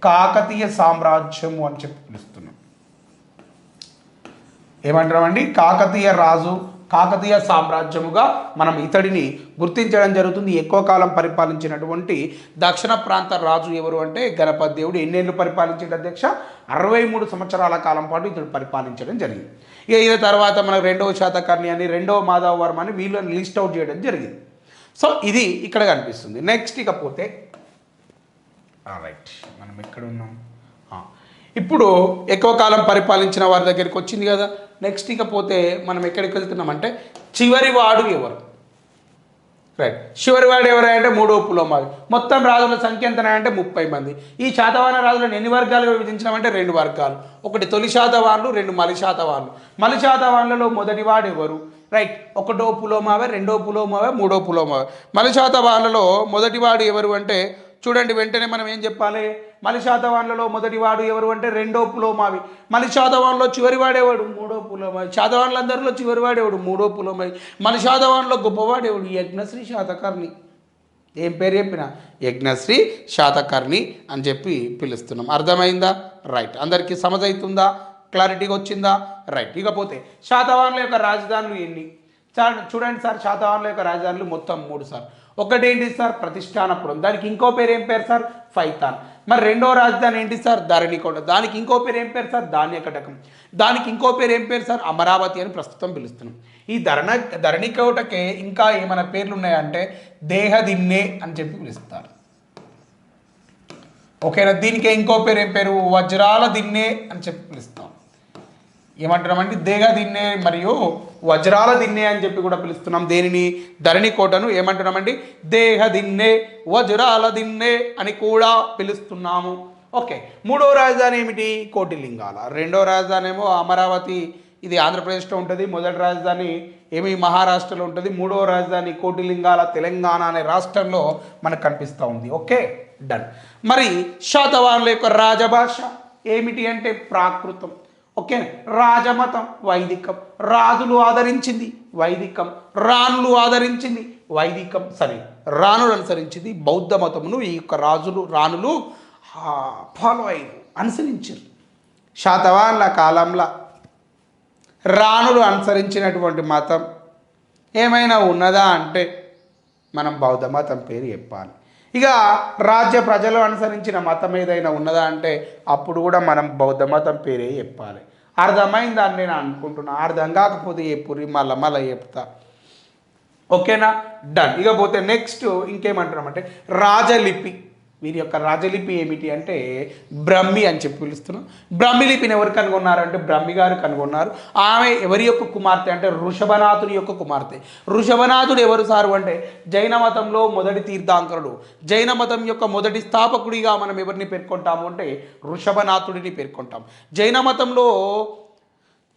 [SPEAKER 1] కాకతీయ సామ్రాజ్యము అని చెప్పి పిలుస్తున్నాం. ఏమంటామండి? కాకతీయ రాజు, కాకతీయ సామ్రాజ్యముగా మనం ఇతడిని గుర్తించడం జరుగుతుంది. ఎక్కువ కాలం పరిపాలించినటువంటి దక్షిణ ప్రాంత రాజు ఎవరు అంటే గణపతి దేవుడు. ఎన్నేళ్ళు పరిపాలించాడు అధ్యక్ష? 63 సంవత్సరాల కాలం పాటు ఇతడు పరిపాలించడం జరిగింది. ఇక తర్వాత మనకు రెండవ శాతకర్ణి అని, రెండవ మాధవవర్మ అని వీళ్ళని లిస్ట్ అవుట్ చేయడం జరిగింది. సో ఇది ఇక్కడ కనిపిస్తుంది. నెక్స్ట్ ఇకపోతే రైట్, మనం ఎక్కడ ఉన్నాం? ఇప్పుడు ఎక్కువ కాలం పరిపాలించిన వారి దగ్గరికి వచ్చింది కదా. నెక్స్ట్ ఇకపోతే మనం ఎక్కడికి వెళ్తున్నామంటే చివరివాడు ఎవరు? రైట్, చివరివాడు ఎవరంటే మూడో పులోమావి. మొత్తం రాజుల సంఖ్య ఎంత అంటే 30 మంది. ఈ శాతవాహన రాజులను ఎన్ని వర్గాలుగా విభజించినామంటే 2 వర్గాలు. ఒకటి తొలి శాతవాహనులు, 2 మలి శాతవాహనులు. మలి శాతవాహనులలో మొదటివాడు ఎవరు? రైట్, ఒకటో పులోమావే, రెండో పులోమావే, మూడో పులోమావే. మలి శాతవాహనులలో మొదటివాడు ఎవరు అంటే చూడండి, వెంటనే మనం ఏం చెప్పాలి? మలి శాతవాహనులలో మొదటివాడు ఎవరు అంటే రెండో పులోమావి. మలి శాతవాహనులో చివరివాడేవాడు? మూడో పులోమావి. శాతవాహనులందరిలో చివరివాడేవాడు? మూడో పులోమావి. మలి శాతవాహనులో గొప్పవాడేవాడు? యజ్ఞశ్రీ శాతకర్ణి. ఏం పేరు చెప్పిన? యజ్ఞశ్రీ శాతకర్ణి అని చెప్పి పిలుస్తున్నాం. అర్థమైందా? రైట్, అందరికీ సమజవుతుందా? క్లారిటీగా వచ్చిందా? రైట్, ఇకపోతే శాతవాహనుల యొక్క రాజధానులు ఎన్ని? చూడండి సార్, శాతవాహనుల యొక్క రాజధానులు మొత్తం 3 సార్. ఒకటి ఏంటి సార్? ప్రతిష్టానపురం. దానికి ఇంకో పేరు ఏం పేరు సార్? ఫైతాన్. మరి రెండో రాజధాని ఏంటి సార్? ధరణికోట. దానికి ఇంకో పేరు ఏం పేరు సార్? ధాన్యకటకం. దానికి ఇంకో పేరు ఏం పేరు సార్? అమరావతి అని ప్రస్తుతం పిలుస్తున్నాం. ఈ ధరణికోటకే ఇంకా ఏమైనా పేర్లు ఉన్నాయంటే దేహదిన్నే అని చెప్పి పిలుస్తారు. ఓకేనా? దీనికే ఇంకో పేరు ఏం పేరు? వజ్రాల దిన్నే అని చెప్పి పిలుస్తాం. ఏమంటున్నామంటే దేహదిన్నే మరియు వజ్రాల దిన్నె అని చెప్పి కూడా పిలుస్తున్నాం. దేనిని? ధరణి కోటను ఏమంటున్నామండి? దేహ దిన్నె, వజ్రాల దిన్నె అని కూడా పిలుస్తున్నాము. ఓకే, మూడో రాజధాని ఏమిటి? కోటిలింగాల. రెండో రాజధాని ఏమో అమరావతి, ఇది ఆంధ్రప్రదేశ్లో ఉంటుంది. మొదటి రాజధాని ఏమి? మహారాష్ట్రలో ఉంటుంది. మూడవ రాజధాని కోటిలింగాల తెలంగాణ అనే రాష్ట్రంలో మనకు కనిపిస్తూ ఉంది. Okay, done. మరి శాతవాహనుల యొక్క రాజభాష ఏమిటి అంటే ప్రాకృతం. ఓకే, రాజమతం వైదికం, రాజులు ఆదరించింది వైదికం, రాణులు ఆదరించింది వైదికం, సరే రాణులు అనుసరించింది బౌద్ధ మతమును ఈ యొక్క రాణులు ఫాలో అయ్యారు, అనుసరించారు. శాతవాహనుల కాలంలో రాణులు అనుసరించినటువంటి మతం ఏమైనా ఉన్నదా అంటే మనం బౌద్ధ మతం పేరు చెప్పాలి. ఇక రాజ్య ప్రజలు అనుసరించిన మతం ఏదైనా ఉన్నదా అంటే అప్పుడు కూడా మనం బౌద్ధ మతం పేరే చెప్పాలి. అర్థమైందని నేను అనుకుంటున్నా. అర్థం కాకపోతే ఎప్పుడు మళ్ళీ చెప్తా. ఓకేనా, డన్. ఇక పోతే నెక్స్ట్ ఇంకేమంటున్నామంటే రాజలిపి. వీరి యొక్క రాజలిపి ఏమిటి అంటే బ్రహ్మి అని చెప్పి పిలుస్తున్నాం. బ్రహ్మి లిపిని ఎవరు కనుగొన్నారంటే బ్రహ్మి గారు కనుగొన్నారు. ఆమె ఎవరి యొక్క కుమార్తె అంటే వృషభనాథుడి యొక్క కుమార్తె. వృషభనాథుడు ఎవరు సారు అంటే జైన మతంలో మొదటి తీర్థాంకరుడు. జైన మతం యొక్క మొదటి స్థాపకుడిగా మనం ఎవరిని పేర్కొంటాము అంటే వృషభనాథుడిని పేర్కొంటాం. జైన మతంలో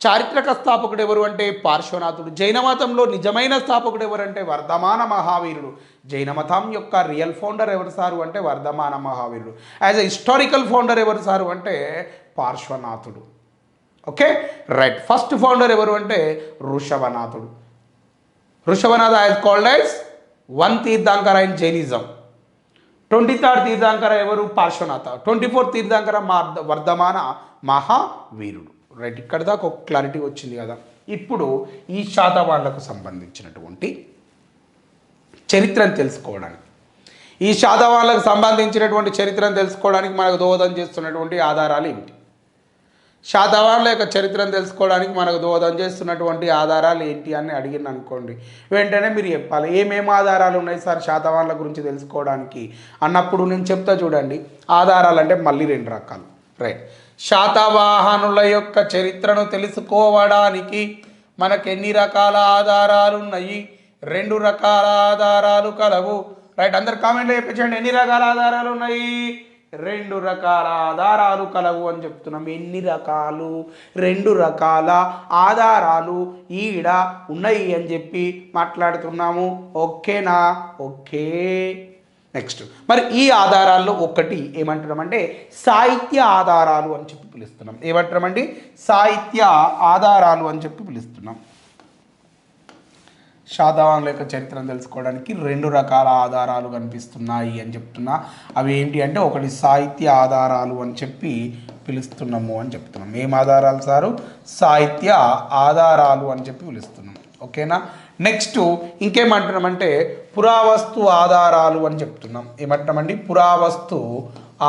[SPEAKER 1] చారిత్రక స్థాపకుడు ఎవరు అంటే పార్శ్వనాథుడు. జైన మతంలో నిజమైన స్థాపకుడు ఎవరంటే వర్ధమాన మహావీరుడు. జైన మతం యొక్క రియల్ ఫౌండర్ ఎవరు సారు అంటే వర్ధమాన మహావీరుడు. యాజ్ ఎ హిస్టారికల్ ఫౌండర్ ఎవరు సారు అంటే పార్శ్వనాథుడు. Okay, right. ఫస్ట్ ఫౌండర్ ఎవరు అంటే వృషభనాథుడు. వృషభనాథ యాజ్ కాల్డ్ యాజ్ 1 తీర్థాంకర ఇన్ జైనిజం. 23rd తీర్థాంకర ఎవరు? పార్శ్వనాథ. 24th తీర్థాంకర వర్ధమాన మహావీరుడు. రైట్, ఇక్కడ దాకా ఒక క్లారిటీ వచ్చింది కదా. ఇప్పుడు ఈ శాతవాహనులకు సంబంధించినటువంటి చరిత్రను తెలుసుకోవడానికి, ఈ శాతవాహనులకు సంబంధించినటువంటి చరిత్రను తెలుసుకోవడానికి మనకు దోహదం చేస్తున్నటువంటి ఆధారాలు ఏమిటి? శాతవాహనుల యొక్క చరిత్రను తెలుసుకోవడానికి మనకు దోహదం చేస్తున్నటువంటి ఆధారాలు ఏంటి అని అడిగిన అనుకోండి, వెంటనే మీరు చెప్పాలి ఏమేమి ఆధారాలు ఉన్నాయి సార్ శాతవాహనుల గురించి తెలుసుకోవడానికి అన్నప్పుడు నేను చెప్తా చూడండి. ఆధారాలు అంటే మళ్ళీ 2 రకాలు. రైట్, శాతవాహనుల యొక్క చరిత్రను తెలుసుకోవడానికి మనకు ఎన్ని రకాల ఆధారాలు ఉన్నాయి? 2 రకాల ఆధారాలు కలవు. రైట్, అందరు కామెంట్లో చెప్పించండి ఎన్ని రకాల ఆధారాలు ఉన్నాయి? 2 రకాల ఆధారాలు కలవు అని చెప్తున్నాం. ఎన్ని రకాలు? 2 రకాల ఆధారాలు ఈడ ఉన్నాయి అని చెప్పి మాట్లాడుతున్నాము. ఓకేనా? ఓకే, నెక్స్ట్ మరి ఈ ఆధారాల్లో ఒకటి ఏమంటున్నామంటే సాహిత్య ఆధారాలు అని చెప్పి పిలుస్తున్నాం. ఏమంటున్నామండి? సాహిత్య ఆధారాలు అని చెప్పి పిలుస్తున్నాం. శాతవాహనుల యొక్క చరిత్రను తెలుసుకోవడానికి 2 రకాల ఆధారాలు కనిపిస్తున్నాయి అని చెప్తున్నా. అవి ఏంటి అంటే ఒకటి సాహిత్య ఆధారాలు అని చెప్పి పిలుస్తున్నాము అని చెప్తున్నాం. ఏం ఆధారాలు సారు? సాహిత్య ఆధారాలు అని చెప్పి పిలుస్తున్నాం. ఓకేనా, నెక్స్ట్ ఇంకేమంటున్నామంటే పురావస్తు ఆధారాలు అని చెప్తున్నాం. ఏమంటున్నామండి? పురావస్తు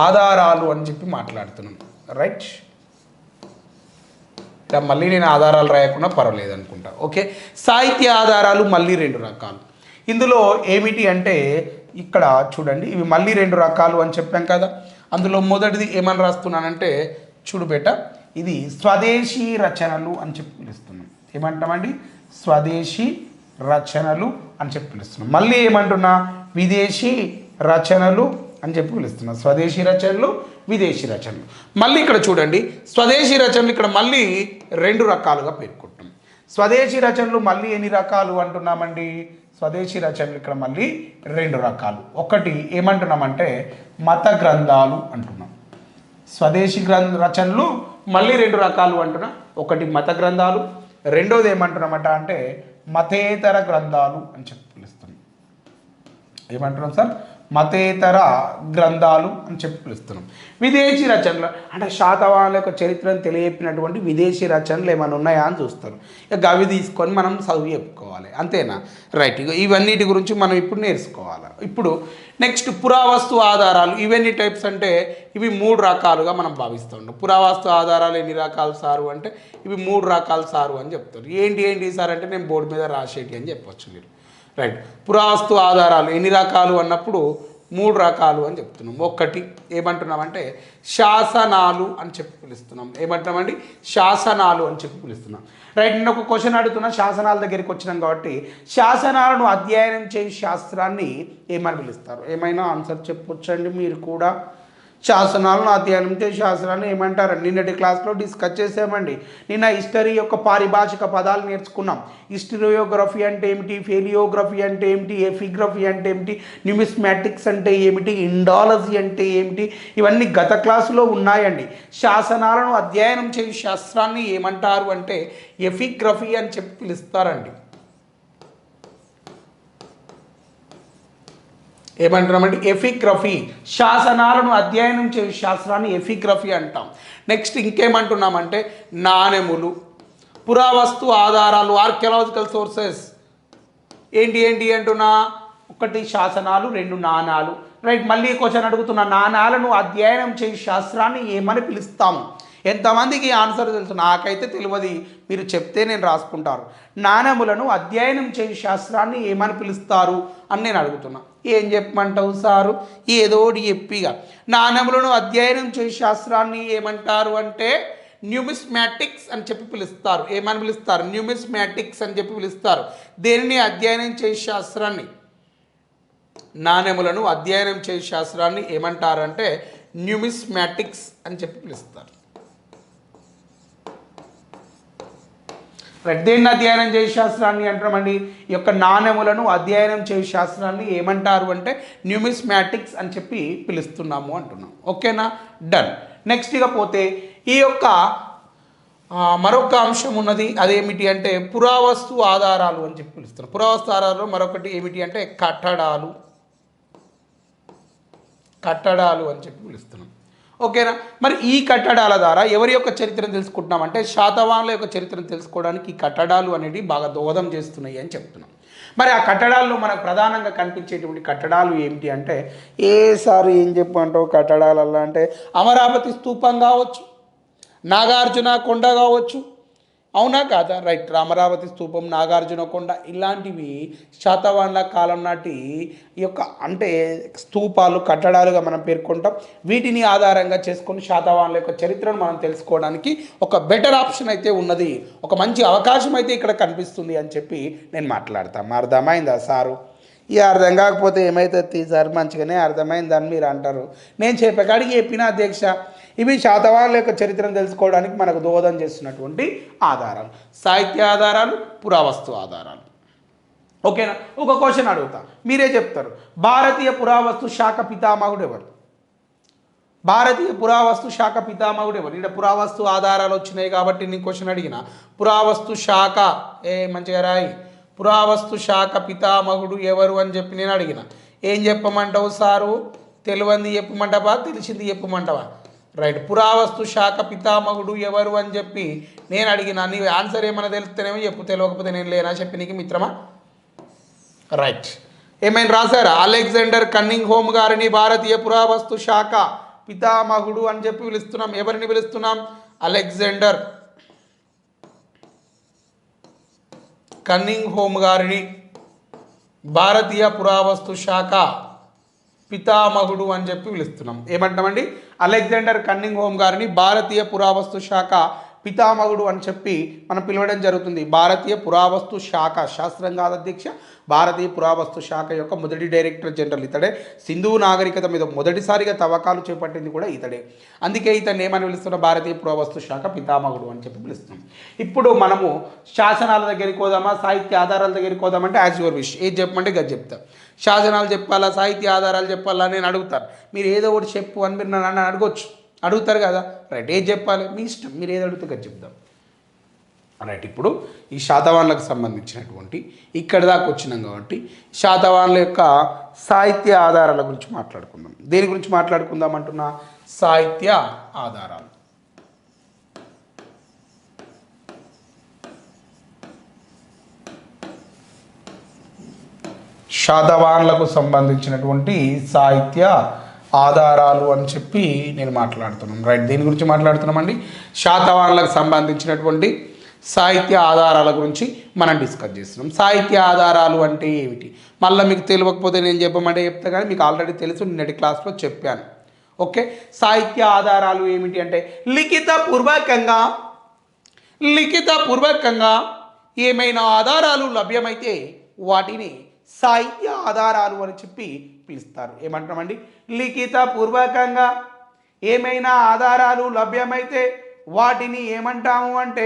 [SPEAKER 1] ఆధారాలు అని చెప్పి మాట్లాడుతున్నాం. రైట్, మళ్ళీ నేను ఆధారాలు రాయకుండా పర్వాలేదు అనుకుంటా. ఓకే, సాహిత్య ఆధారాలు మళ్ళీ 2 రకాలు. ఇందులో ఏమిటి అంటే ఇక్కడ చూడండి, ఇవి మళ్ళీ 2 రకాలు అని చెప్పాం కదా. అందులో మొదటిది ఏమని రాస్తున్నానంటే చూడు బేట, ఇది స్వదేశీ రచనలు అని చెప్పి పిలుస్తున్నాం. ఏమంటామండి? స్వదేశీ రచనలు అని చెప్పి పిలుస్తున్నాం. మళ్ళీ ఏమంటున్నా? విదేశీ రచనలు అని చెప్పి పిలుస్తున్నాం. స్వదేశీ రచనలు, విదేశీ రచనలు. మళ్ళీ ఇక్కడ చూడండి, స్వదేశీ రచనలు ఇక్కడ మళ్ళీ 2 రకాలుగా పేర్కొంటాం. స్వదేశీ రచనలు మళ్ళీ ఎన్ని రకాలు అంటున్నామండి? స్వదేశీ రచనలు ఇక్కడ మళ్ళీ 2 రకాలు. ఒకటి ఏమంటున్నామంటే మత గ్రంథాలు అంటున్నాం. స్వదేశీ రచనలు మళ్ళీ 2 రకాలు అంటున్నాం. ఒకటి మత గ్రంథాలు, రెండోది ఏమంటున్నామట అంటే మతేతర గ్రంథాలు అని చెప్పి పిలుస్తున్నాం. ఏమంటున్నాం సార్? మతేతర గ్రంథాలు అని చెప్పి పిలుస్తున్నాం. విదేశీ రచనలు అంటే శాతవాహనుల యొక్క చరిత్రను తెలియపినటువంటి విదేశీ రచనలు ఏమైనా ఉన్నాయా అని చూస్తారు. ఇక అవి తీసుకొని మనం చదివి చెప్పుకోవాలి, అంతేనా? రైట్, ఇక ఇవన్నిటి గురించి మనం ఇప్పుడు నేర్చుకోవాలి. ఇప్పుడు నెక్స్ట్ పురావస్తు ఆధారాలు. ఇవన్నీ టైప్స్ అంటే ఇవి 3 రకాలుగా మనం భావిస్తుంటాం. పురావస్తు ఆధారాలు ఎన్ని రకాలు సారు అంటే ఇవి 3 రకాలు సారు అని చెప్తారు. ఏంటి సార్ అంటే నేను బోర్డు మీద రాసేటి అని చెప్పొచ్చు మీరు. రైట్, పురావస్తు ఆధారాలు ఎన్ని రకాలు అన్నప్పుడు 3 రకాలు అని చెప్తున్నాం. ఒకటి ఏమంటున్నామంటే శాసనాలు అని చెప్పి పిలుస్తున్నాం. ఏమంటున్నామండి? శాసనాలు అని చెప్పి పిలుస్తున్నాం. రైట్, నేను ఒక క్వశ్చన్ అడుగుతున్నా, శాసనాల దగ్గరికి వచ్చినాం కాబట్టి శాసనాలను అధ్యయనం చేసే శాస్త్రాన్ని ఏమని పిలుస్తారు? ఏమైనా ఆన్సర్ చెప్పొచ్చండి మీరు కూడా. శాసనాలను అధ్యయనం చేసే శాస్త్రాన్ని ఏమంటారు? నిన్నటి క్లాస్లో డిస్కస్ చేసామండి. నిన్న హిస్టరీ యొక్క పారిభాషిక పదాలు నేర్చుకున్నాం. హిస్టరియోగ్రఫీ అంటే ఏమిటి, ఫేలియోగ్రఫీ అంటే ఏమిటి, ఎఫిగ్రఫీ అంటే ఏమిటి, న్యూమిస్మాటిక్స్ అంటే ఏమిటి, ఇండాలజీ అంటే ఏమిటి, ఇవన్నీ గత క్లాసులో ఉన్నాయండి. శాసనాలను అధ్యయనం చేసే శాస్త్రాన్ని ఏమంటారు అంటే ఎఫిగ్రఫీ అని చెప్పి పిలుస్తారండి. ఏమంటున్నామండి? ఎఫిగ్రఫీ. శాసనాలను అధ్యయనం చేసే శాస్త్రాన్ని ఎఫిగ్రఫీ అంటాం. నెక్స్ట్ ఇంకేమంటున్నామంటే నాణెములు, పురావస్తు ఆధారాలు, ఆర్కియలాజికల్ సోర్సెస్. ఏంటి అంటున్నా? ఒకటి శాసనాలు, రెండు నాణాలు. రైట్, మళ్ళీ క్వశ్చన్ అడుగుతున్నా, నాణాలను అధ్యయనం చేసే శాస్త్రాన్ని ఏమని పిలుస్తాము? ఎంతమందికి ఆన్సర్ తెలుసు? నాకైతే తెలియదు, మీరు చెప్తే నేను రాసుకుంటారు. నాణెములను అధ్యయనం చేసే శాస్త్రాన్ని ఏమని పిలుస్తారు అని నేను అడుగుతున్నా. ఏం చెప్పమంటావు సారు? ఏదోటి చెప్పిగా. నాణెములను అధ్యయనం చేసే శాస్త్రాన్ని ఏమంటారు అంటే న్యూమిస్మాటిక్స్ అని చెప్పి పిలుస్తారు. ఏమని పిలుస్తారు? న్యూమిస్మాటిక్స్ అని చెప్పి పిలుస్తారు. దేనిని అధ్యయనం చేసే శాస్త్రాన్ని, నాణెములను అధ్యయనం చేసే శాస్త్రాన్ని ఏమంటారంటే న్యూమిస్మాటిక్స్ అని చెప్పి పిలుస్తారు. రైట్, దేన్ని అధ్యయనం చేసే శాస్త్రాన్ని అంటామండి? ఈ యొక్క నాణెములను అధ్యయనం చేసే శాస్త్రాన్ని ఏమంటారు అంటే న్యూమిస్మాటిక్స్ అని చెప్పి పిలుస్తున్నాము అంటున్నాం. ఓకేనా? డన్. నెక్స్ట్ ఇక పోతే ఈ యొక్క మరొక అంశం ఉన్నది, అదేమిటి అంటే పురావస్తు ఆధారాలు అని చెప్పి పిలుస్తున్నాం. పురావస్తు ఆధారాలు మరొకటి ఏమిటి అంటే కట్టడాలు అని చెప్పి పిలుస్తున్నాం. ఓకేనా? మరి ఈ కట్టడాల ద్వారా ఎవరి యొక్క చరిత్రను తెలుసుకుంటున్నామంటే శాతవాహనుల యొక్క చరిత్రను తెలుసుకోవడానికి ఈ కట్టడాలు అనేవి బాగా దోహదం చేస్తున్నాయి అని చెప్తున్నాం. మరి ఆ కట్టడాల్లో మనకు ప్రధానంగా కనిపించేటువంటి కట్టడాలు ఏమిటి అంటే ఏసారి ఏం చెప్పంటావు కట్టడాలల్లా అంటే అమరావతి స్తూపం కావచ్చు, నాగార్జున కొండ కావచ్చు, అవునా కాదా? రైట్, అమరావతి స్తూపం, నాగార్జున కొండ ఇలాంటివి శాతవాహనుల కాలం నాటి ఈ యొక్క అంటే స్తూపాలు, కట్టడాలుగా మనం పేర్కొంటాం. వీటిని ఆధారంగా చేసుకొని శాతవాహనుల యొక్క చరిత్రను మనం తెలుసుకోవడానికి ఒక బెటర్ ఆప్షన్ అయితే ఉన్నది, ఒక మంచి అవకాశం అయితే ఇక్కడ కనిపిస్తుంది అని చెప్పి నేను మాట్లాడతాను. అర్థమైందా సారు? ఈ అర్థం కాకపోతే ఏమైతుంది సార్? మంచిగానే అర్థమైందని మీరు అంటారు. నేను చెప్పేకాడికి చెప్పిన అధ్యక్ష, ఇవి శాతవాహనుల యొక్క చరిత్రను తెలుసుకోవడానికి మనకు దోహదం చేస్తున్నటువంటి ఆధారాలు, సాహిత్య ఆధారాలు, పురావస్తు ఆధారాలు. ఓకేనా? ఒక క్వశ్చన్ అడుగుతా, మీరే చెప్తారు. భారతీయ పురావస్తు శాఖ పితామహుడు ఎవరు? భారతీయ పురావస్తు శాఖ పితామహుడు ఎవరు? ఇక్కడ పురావస్తు ఆధారాలు వచ్చినాయి కాబట్టి నేను క్వశ్చన్ అడిగిన. పురావస్తు శాఖ మంచిగా రాయి. పురావస్తు శాఖ పితామహుడు ఎవరు అని చెప్పి నేను అడిగిన. ఏం చెప్పమంటావు సారు? తెలియంది చెప్పమంటావా, తెలిసింది చెప్పమంటావా? రైట్, పురావస్తు శాఖ పితామహుడు ఎవరు అని చెప్పి నేను అడిగిన. నీ ఆన్సర్ ఏమైనా తెలుస్తేనేమో చెప్పు, తెలియకపోతే నేను లేనా చెప్పి నీకు మిత్రమా? రైట్, ఏమైనా రాశారా? అలెగ్జాండర్ కన్నింగ్ హోమ్ గారిని భారతీయ పురావస్తు శాఖ పితామహుడు అని చెప్పి పిలుస్తున్నాం. ఎవరిని పిలుస్తున్నాం? అలెగ్జాండర్ కన్నింగ్ హోమ్ గారిని భారతీయ పురావస్తు శాఖ పితామహుడు అని చెప్పి పిలుస్తున్నాం. ఏమంటామండి? అలెగ్జాండర్ కన్నింగ్ హోమ్ గారిని భారతీయ పురావస్తు శాఖ పితామహుడు అని చెప్పి మనం పిలవడం జరుగుతుంది. భారతీయ పురావస్తు శాఖ, శాస్త్రం కాదు అధ్యక్ష, భారతీయ పురావస్తు శాఖ యొక్క మొదటి డైరెక్టర్ జనరల్ ఇతడే. సింధు నాగరికత మీద మొదటిసారిగా తవ్వకాలు చేపట్టింది కూడా ఇతడే. అందుకే ఇతన్ని ఏమని పిలుస్తున్నాం? భారతీయ పురావస్తు శాఖ పితామహుడు అని చెప్పి పిలుస్తున్నాం. ఇప్పుడు మనము శాసనాల దగ్గరికి పోదామా, సాహిత్య ఆధారాల దగ్గరికి పోదామంటే యాజ్ యువర్ విష్. ఏది చెప్పమంటే గది చెప్తా. శాసనాలు చెప్పాలా, సాహిత్య ఆధారాలు చెప్పాలా నేను అడుగుతాను. మీరు ఏదో ఒకటి చెప్పు అని మీరు నన్ను అడగొచ్చు, అడుగుతారు కదా. రైట్, ఏది చెప్పాలి మీ ఇష్టం, మీరు ఏది అడిగితే గది చెప్దాం. రైట్, ఇప్పుడు ఈ శాతవాహనులకు సంబంధించినటువంటి ఇక్కడ దాకా వచ్చినాం కాబట్టి శాతవాహనుల యొక్క సాహిత్య ఆధారాల గురించి మాట్లాడుకుందాం. దేని గురించి మాట్లాడుకుందాం అంటున్నా? సాహిత్య ఆధారాలు. శాతవాహనులకు సంబంధించినటువంటి సాహిత్య ఆధారాలు అని చెప్పి నేను మాట్లాడుతున్నాను. రైట్, దేని గురించి మాట్లాడుతున్నామండి? శాతవాహనులకు సంబంధించినటువంటి సాహిత్య ఆధారాల గురించి మనం డిస్కస్ చేస్తున్నాం. సాహిత్య ఆధారాలు అంటే ఏమిటి? మళ్ళీ మీకు తెలియకపోతే నేను చెప్పమంటే చెప్తా, కానీ మీకు ఆల్రెడీ తెలుసు, నిన్నటి క్లాస్లో చెప్పాను. ఓకే, సాహిత్య ఆధారాలు ఏమిటి అంటే లిఖిత పూర్వకంగా లిఖితపూర్వకంగా ఏమైనా ఆధారాలు లభ్యమైతే వాటిని సాహిత్య ఆధారాలు అని చెప్పి పిలుస్తారు. ఏమంటామండి? లిఖితపూర్వకంగా ఏమైనా ఆధారాలు లభ్యమైతే వాటిని ఏమంటాము అంటే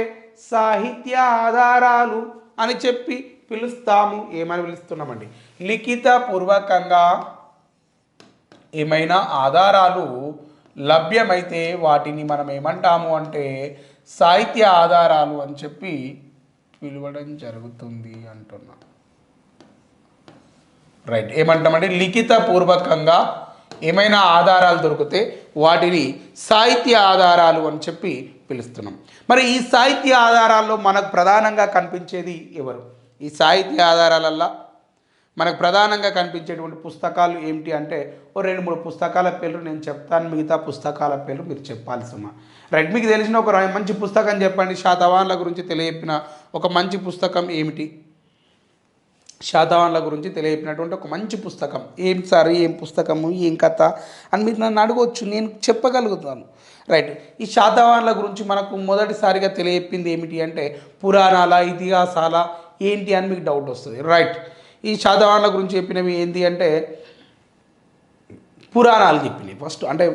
[SPEAKER 1] సాహిత్య ఆధారాలు అని చెప్పి పిలుస్తాము. ఏమని పిలుస్తున్నామండి? లిఖితపూర్వకంగా ఏమైనా ఆధారాలు లభ్యమైతే వాటిని మనం ఏమంటాము అంటే సాహిత్య ఆధారాలు అని చెప్పి పిలవడం జరుగుతుంది అంటున్నా. రైట్. ఏమంటామంటే లిఖితపూర్వకంగా ఏమైనా ఆధారాలు దొరికితే వాటిని సాహిత్య ఆధారాలు అని చెప్పి పిలుస్తున్నాం. మరి ఈ సాహిత్య ఆధారాల్లో మనకు ప్రధానంగా కనిపించేది ఎవరు? ఈ సాహిత్య ఆధారాలల్లో మనకు ప్రధానంగా కనిపించేటువంటి పుస్తకాలు ఏమిటి అంటే ఓ 2-3 పుస్తకాల పేర్లు నేను చెప్తాను, మిగతా పుస్తకాల పేర్లు మీరు చెప్పాల్సి ఉన్నా. రైట్. మీకు తెలిసిన ఒక మంచి పుస్తకం చెప్పండి. శాతవాహనుల గురించి తెలియపిన ఒక మంచి పుస్తకం ఏమిటి? శాతవాహనుల గురించి తెలియపినటువంటి ఒక మంచి పుస్తకం ఏం సార్, ఏం పుస్తకము, ఏం కథ అని మీరు నన్ను అడగవచ్చు, నేను చెప్పగలుగుతాను. రైట్. ఈ శాతవాహనుల గురించి మనకు మొదటిసారిగా తెలియపింది ఏమిటి అంటే పురాణాల, ఇతిహాసాల ఏంటి అని మీకు డౌట్ వస్తుంది. రైట్. ఈ శాతవాహనుల గురించి చెప్పినవి ఏంటి అంటే పురాణాలు చెప్పినాయి. ఫస్ట్ అంటే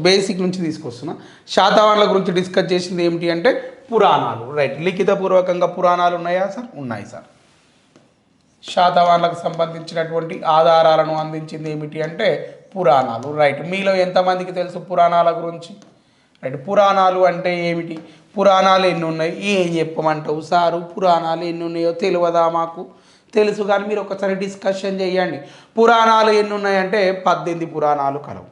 [SPEAKER 1] బేసిక్ నుంచి తీసుకొస్తున్నా. శాతవాహనుల గురించి డిస్కస్ చేసింది ఏమిటి అంటే పురాణాలు. రైట్. లిఖితపూర్వకంగా పురాణాలు ఉన్నాయా సార్? ఉన్నాయి సార్. శాతవాహనులకు సంబంధించినటువంటి ఆధారాలను అందించింది ఏమిటి అంటే పురాణాలు. రైట్. మీలో ఎంతమందికి తెలుసు పురాణాల గురించి? రైట్. పురాణాలు అంటే ఏమిటి? పురాణాలు ఎన్ని ఉన్నాయి? ఏం చెప్పమంటావు సారు? పురాణాలు ఎన్ని ఉన్నాయో తెలియదా? మాకు తెలుసు, కానీ మీరు ఒకసారి డిస్కషన్ చేయండి. పురాణాలు ఎన్ని ఉన్నాయంటే 18 పురాణాలు కలవు.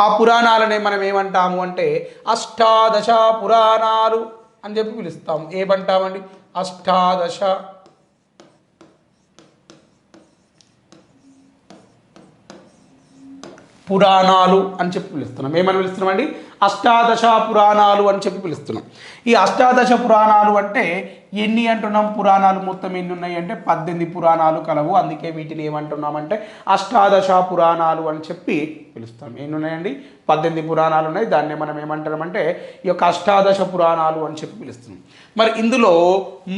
[SPEAKER 1] ఆ పురాణాలనే మనం ఏమంటాము అంటే అష్టాదశ పురాణాలు అని చెప్పి పిలుస్తాము. ఏమంటామండి? అష్టాదశ పురాణాలు అని చెప్పి పిలుస్తున్నాం. ఏమని పిలుస్తున్నామండి? అష్టాదశ పురాణాలు అని చెప్పి పిలుస్తున్నాం. ఈ అష్టాదశ పురాణాలు అంటే ఎన్ని అంటున్నాం? పురాణాలు మొత్తం ఎన్ని ఉన్నాయి అంటే 18 పురాణాలు కలవు. అందుకే వీటిని ఏమంటున్నామంటే అష్టాదశ పురాణాలు అని చెప్పి పిలుస్తాం. ఎన్ని ఉన్నాయండి? 18 పురాణాలు ఉన్నాయి. దాన్ని మనం ఏమంటామంటే ఈ యొక్క అష్టాదశ పురాణాలు అని చెప్పి పిలుస్తున్నాం. మరి ఇందులో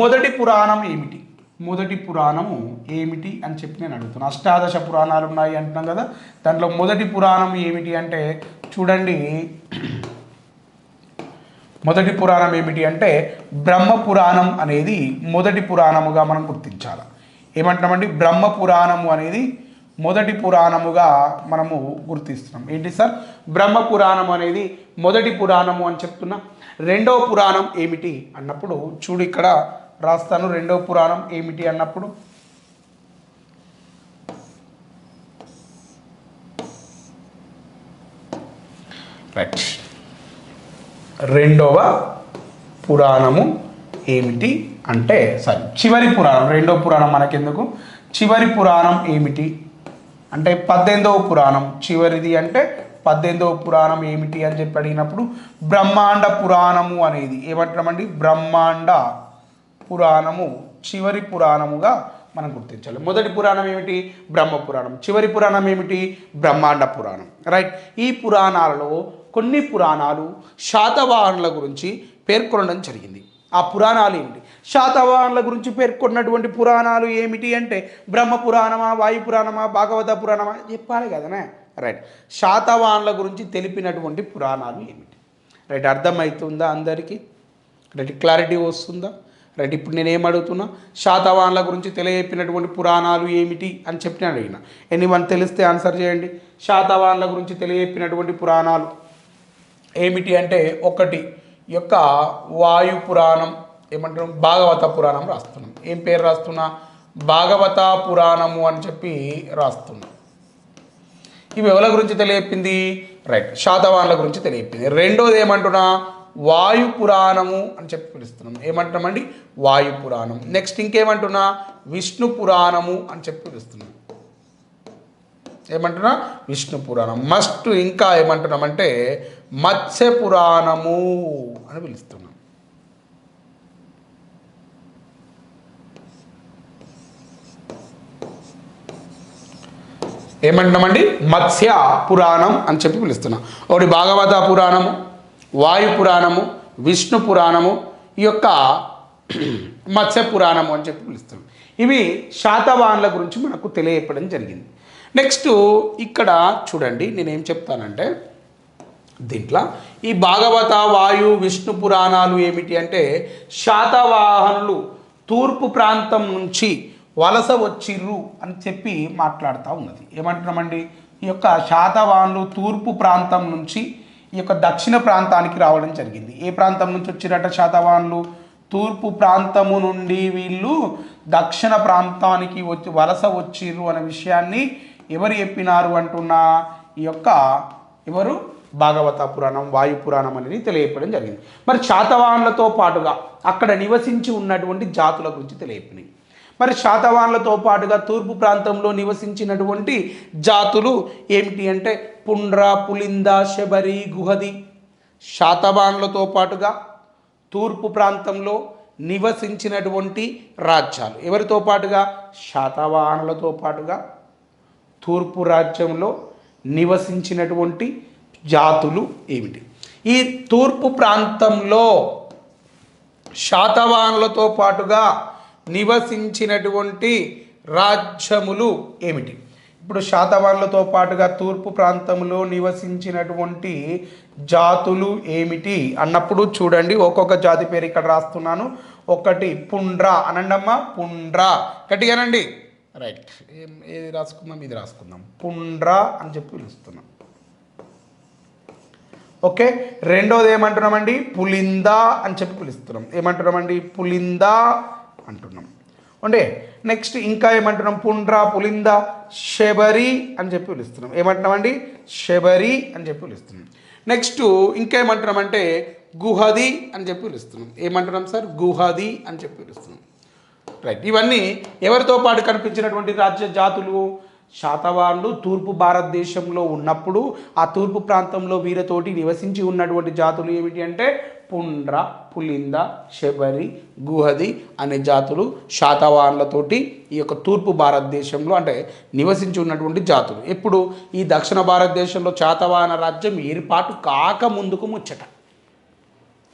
[SPEAKER 1] మొదటి పురాణం ఏమిటి? మొదటి పురాణము ఏమిటి అని చెప్పి నేను అడుగుతున్నాను. అష్టాదశ పురాణాలు ఉన్నాయి అంటున్నాం కదా, దాంట్లో మొదటి పురాణం ఏమిటి అంటే చూడండి. మొదటి పురాణం ఏమిటి అంటే బ్రహ్మ పురాణం అనేది మొదటి పురాణముగా మనం గుర్తించాలి. ఏమంటామండి? బ్రహ్మ పురాణము అనేది మొదటి పురాణముగా మనము గుర్తిస్తున్నాం. ఏంటి సార్? బ్రహ్మ పురాణం అనేది మొదటి పురాణము అని చెప్తున్నా. రెండవ పురాణం ఏమిటి అన్నప్పుడు చూడు, ఇక్కడ రాస్తాను. రెండవ పురాణం ఏమిటి అన్నప్పుడు రైట్, రెండవ పురాణము ఏమిటి అంటే చివరి పురాణం. రెండవ పురాణం మనకెందుకు? చివరి పురాణం ఏమిటి అంటే 18వ పురాణం. చివరిది అంటే 18వ పురాణం ఏమిటి అని చెప్పి అడిగినప్పుడు బ్రహ్మాండ పురాణము అనేది ఏమంటామండి? బ్రహ్మాండ పురాణము చివరి పురాణముగా మనం గుర్తించాలి. మొదటి పురాణం ఏమిటి? బ్రహ్మ పురాణం. చివరి పురాణం ఏమిటి? బ్రహ్మాండ పురాణం. రైట్. ఈ పురాణాలలో కొన్ని పురాణాలు శాతవాహనుల గురించి పేర్కొనడం జరిగింది. ఆ పురాణాలు ఏమిటి? శాతవాహనుల గురించి పేర్కొన్నటువంటి పురాణాలు ఏమిటి అంటే బ్రహ్మ పురాణమా, వాయు పురాణమా, భాగవత పురాణమా చెప్పాలి కదనే. రైట్. శాతవాహనుల గురించి తెలిపినటువంటి పురాణాలు ఏమిటి? రైట్. అర్థమవుతుందా అందరికీ? రైట్. క్లారిటీ వస్తుందా? రైట్. ఇప్పుడు నేనేం అడుగుతున్నా? శాతవాహనుల గురించి తెలియపినటువంటి పురాణాలు ఏమిటి అని చెప్పి నేను అడిగిన. ఎనీవన్ తెలిస్తే ఆన్సర్ చేయండి. శాతవాహనుల గురించి తెలియపినటువంటి పురాణాలు ఏమిటి అంటే ఒకటి యొక్క వాయు పురాణం, ఏమంటారు? భాగవత పురాణం రాస్తున్నాం. ఏం పేరు రాస్తున్నా? భాగవత పురాణము అని చెప్పి రాస్తున్నాం. ఇవి ఎవరి గురించి తెలియపింది? రైట్. శాతవాహనుల గురించి తెలియపింది. రెండోది ఏమంటున్నా? వాయు పురాణము అని చెప్పి పిలుస్తున్నాం. ఏమంటున్నామండి? వాయు పురాణం. నెక్స్ట్ ఇంకేమంటున్నా? విష్ణు పురాణము అని చెప్పి పిలుస్తున్నాం. ఏమంటున్నా? విష్ణు పురాణం. మస్ట్ ఇంకా ఏమంటున్నామంటే మత్స్య పురాణము అని పిలుస్తున్నాం. ఏమంటున్నామండి? మత్స్య పురాణం అని చెప్పి పిలుస్తున్నాం. ఒకటి భాగవత పురాణము, వాయు పురాణము, విష్ణు పురాణము, ఈ యొక్క మత్స్య పురాణము అని చెప్పి పిలుస్తాం. ఇవి శాతవాహనుల గురించి మనకు తెలియపడం జరిగింది. నెక్స్ట్ ఇక్కడ చూడండి, నేనేం చెప్తానంటే దీంట్లో ఈ భాగవత, వాయు, విష్ణు పురాణాలు ఏమిటి అంటే శాతవాహనులు తూర్పు ప్రాంతం నుంచి వలస వచ్చిర్రు అని చెప్పి మాట్లాడుతూ ఉన్నది. ఏమంటున్నామండి, ఈ యొక్క శాతవాహనులు తూర్పు ప్రాంతం నుంచి ఈ యొక్క దక్షిణ ప్రాంతానికి రావడం జరిగింది. ఏ ప్రాంతం నుంచి వచ్చిరట శాతవాహనులు? తూర్పు ప్రాంతము నుండి వీళ్ళు దక్షిణ ప్రాంతానికి వచ్చి వలస వచ్చిర్రు అనే విషయాన్ని ఎవరు చెప్పినారు అంటున్నా, ఈ యొక్క ఎవరు భాగవత పురాణం, వాయు పురాణం అనేది తెలియపడం జరిగింది. మరి శాతవాహనులతో పాటుగా అక్కడ నివసించి ఉన్నటువంటి జాతుల గురించి తెలియపడినాయి. మరి శాతవాహనులతో పాటుగా తూర్పు ప్రాంతంలో నివసించినటువంటి జాతులు ఏమిటి అంటే పుండ్ర, పులింద, శబరి, గుహది. శాతవాహనులతో పాటుగా తూర్పు ప్రాంతంలో నివసించినటువంటి రాజ్యాలు ఎవరితో పాటుగా? శాతవాహనులతో పాటుగా తూర్పు రాజ్యంలో నివసించినటువంటి జాతులు ఏమిటి? ఈ తూర్పు ప్రాంతంలో శాతవాహనులతో పాటుగా నివసించినటువంటి రాజ్యములు ఏమిటి? ఇప్పుడు శాతవాహనులతో పాటుగా తూర్పు ప్రాంతంలో నివసించినటువంటి జాతులు ఏమిటి అన్నప్పుడు చూడండి, ఒక్కొక్క జాతి పేరు ఇక్కడ రాస్తున్నాను. ఒకటి పుండ్ర అనండమ్మా, పుండ్ర గట్టిగానండి. రైట్, ఏది రాసుకుందాం? ఇది రాసుకుందాం. పుండ్ర అని చెప్పి పిలుస్తున్నాం. ఓకే, రెండోది ఏమంటున్నామండి? పులింద అని చెప్పి పిలుస్తున్నాం. ఏమంటున్నామండి? పులింద అంటున్నాం. అంటే నెక్స్ట్ ఇంకా ఏమంటున్నాం? పుండ్ర, పులింద, శబరి అని చెప్పి పిలుస్తున్నాం. ఏమంటున్నామండి? శబరి అని చెప్పి పిలుస్తున్నాం. నెక్స్ట్ ఇంకా ఏమంటున్నామంటే గుహది అని చెప్పి పిలుస్తున్నాం. ఏమంటున్నాం సార్? గుహది అని చెప్పి పిలుస్తున్నాం. రైట్, ఇవన్నీ ఎవరితో పాటు కనిపించినటువంటి రాజ్య జాతులు? శాతవాహనులు తూర్పు భారతదేశంలో ఉన్నప్పుడు ఆ తూర్పు ప్రాంతంలో వీరితోటి నివసించి ఉన్నటువంటి జాతులు ఏమిటి అంటే పుండ్ర, పులింద, శబరి, గుహది అనే జాతులు శాతవాహనులతోటి ఈ యొక్క తూర్పు భారతదేశంలో అంటే నివసించి ఉన్నటువంటి జాతులు. ఎప్పుడు? ఈ దక్షిణ భారతదేశంలో శాతవాహన రాజ్యం ఏర్పాటు కాక ముందుకు ముచ్చట.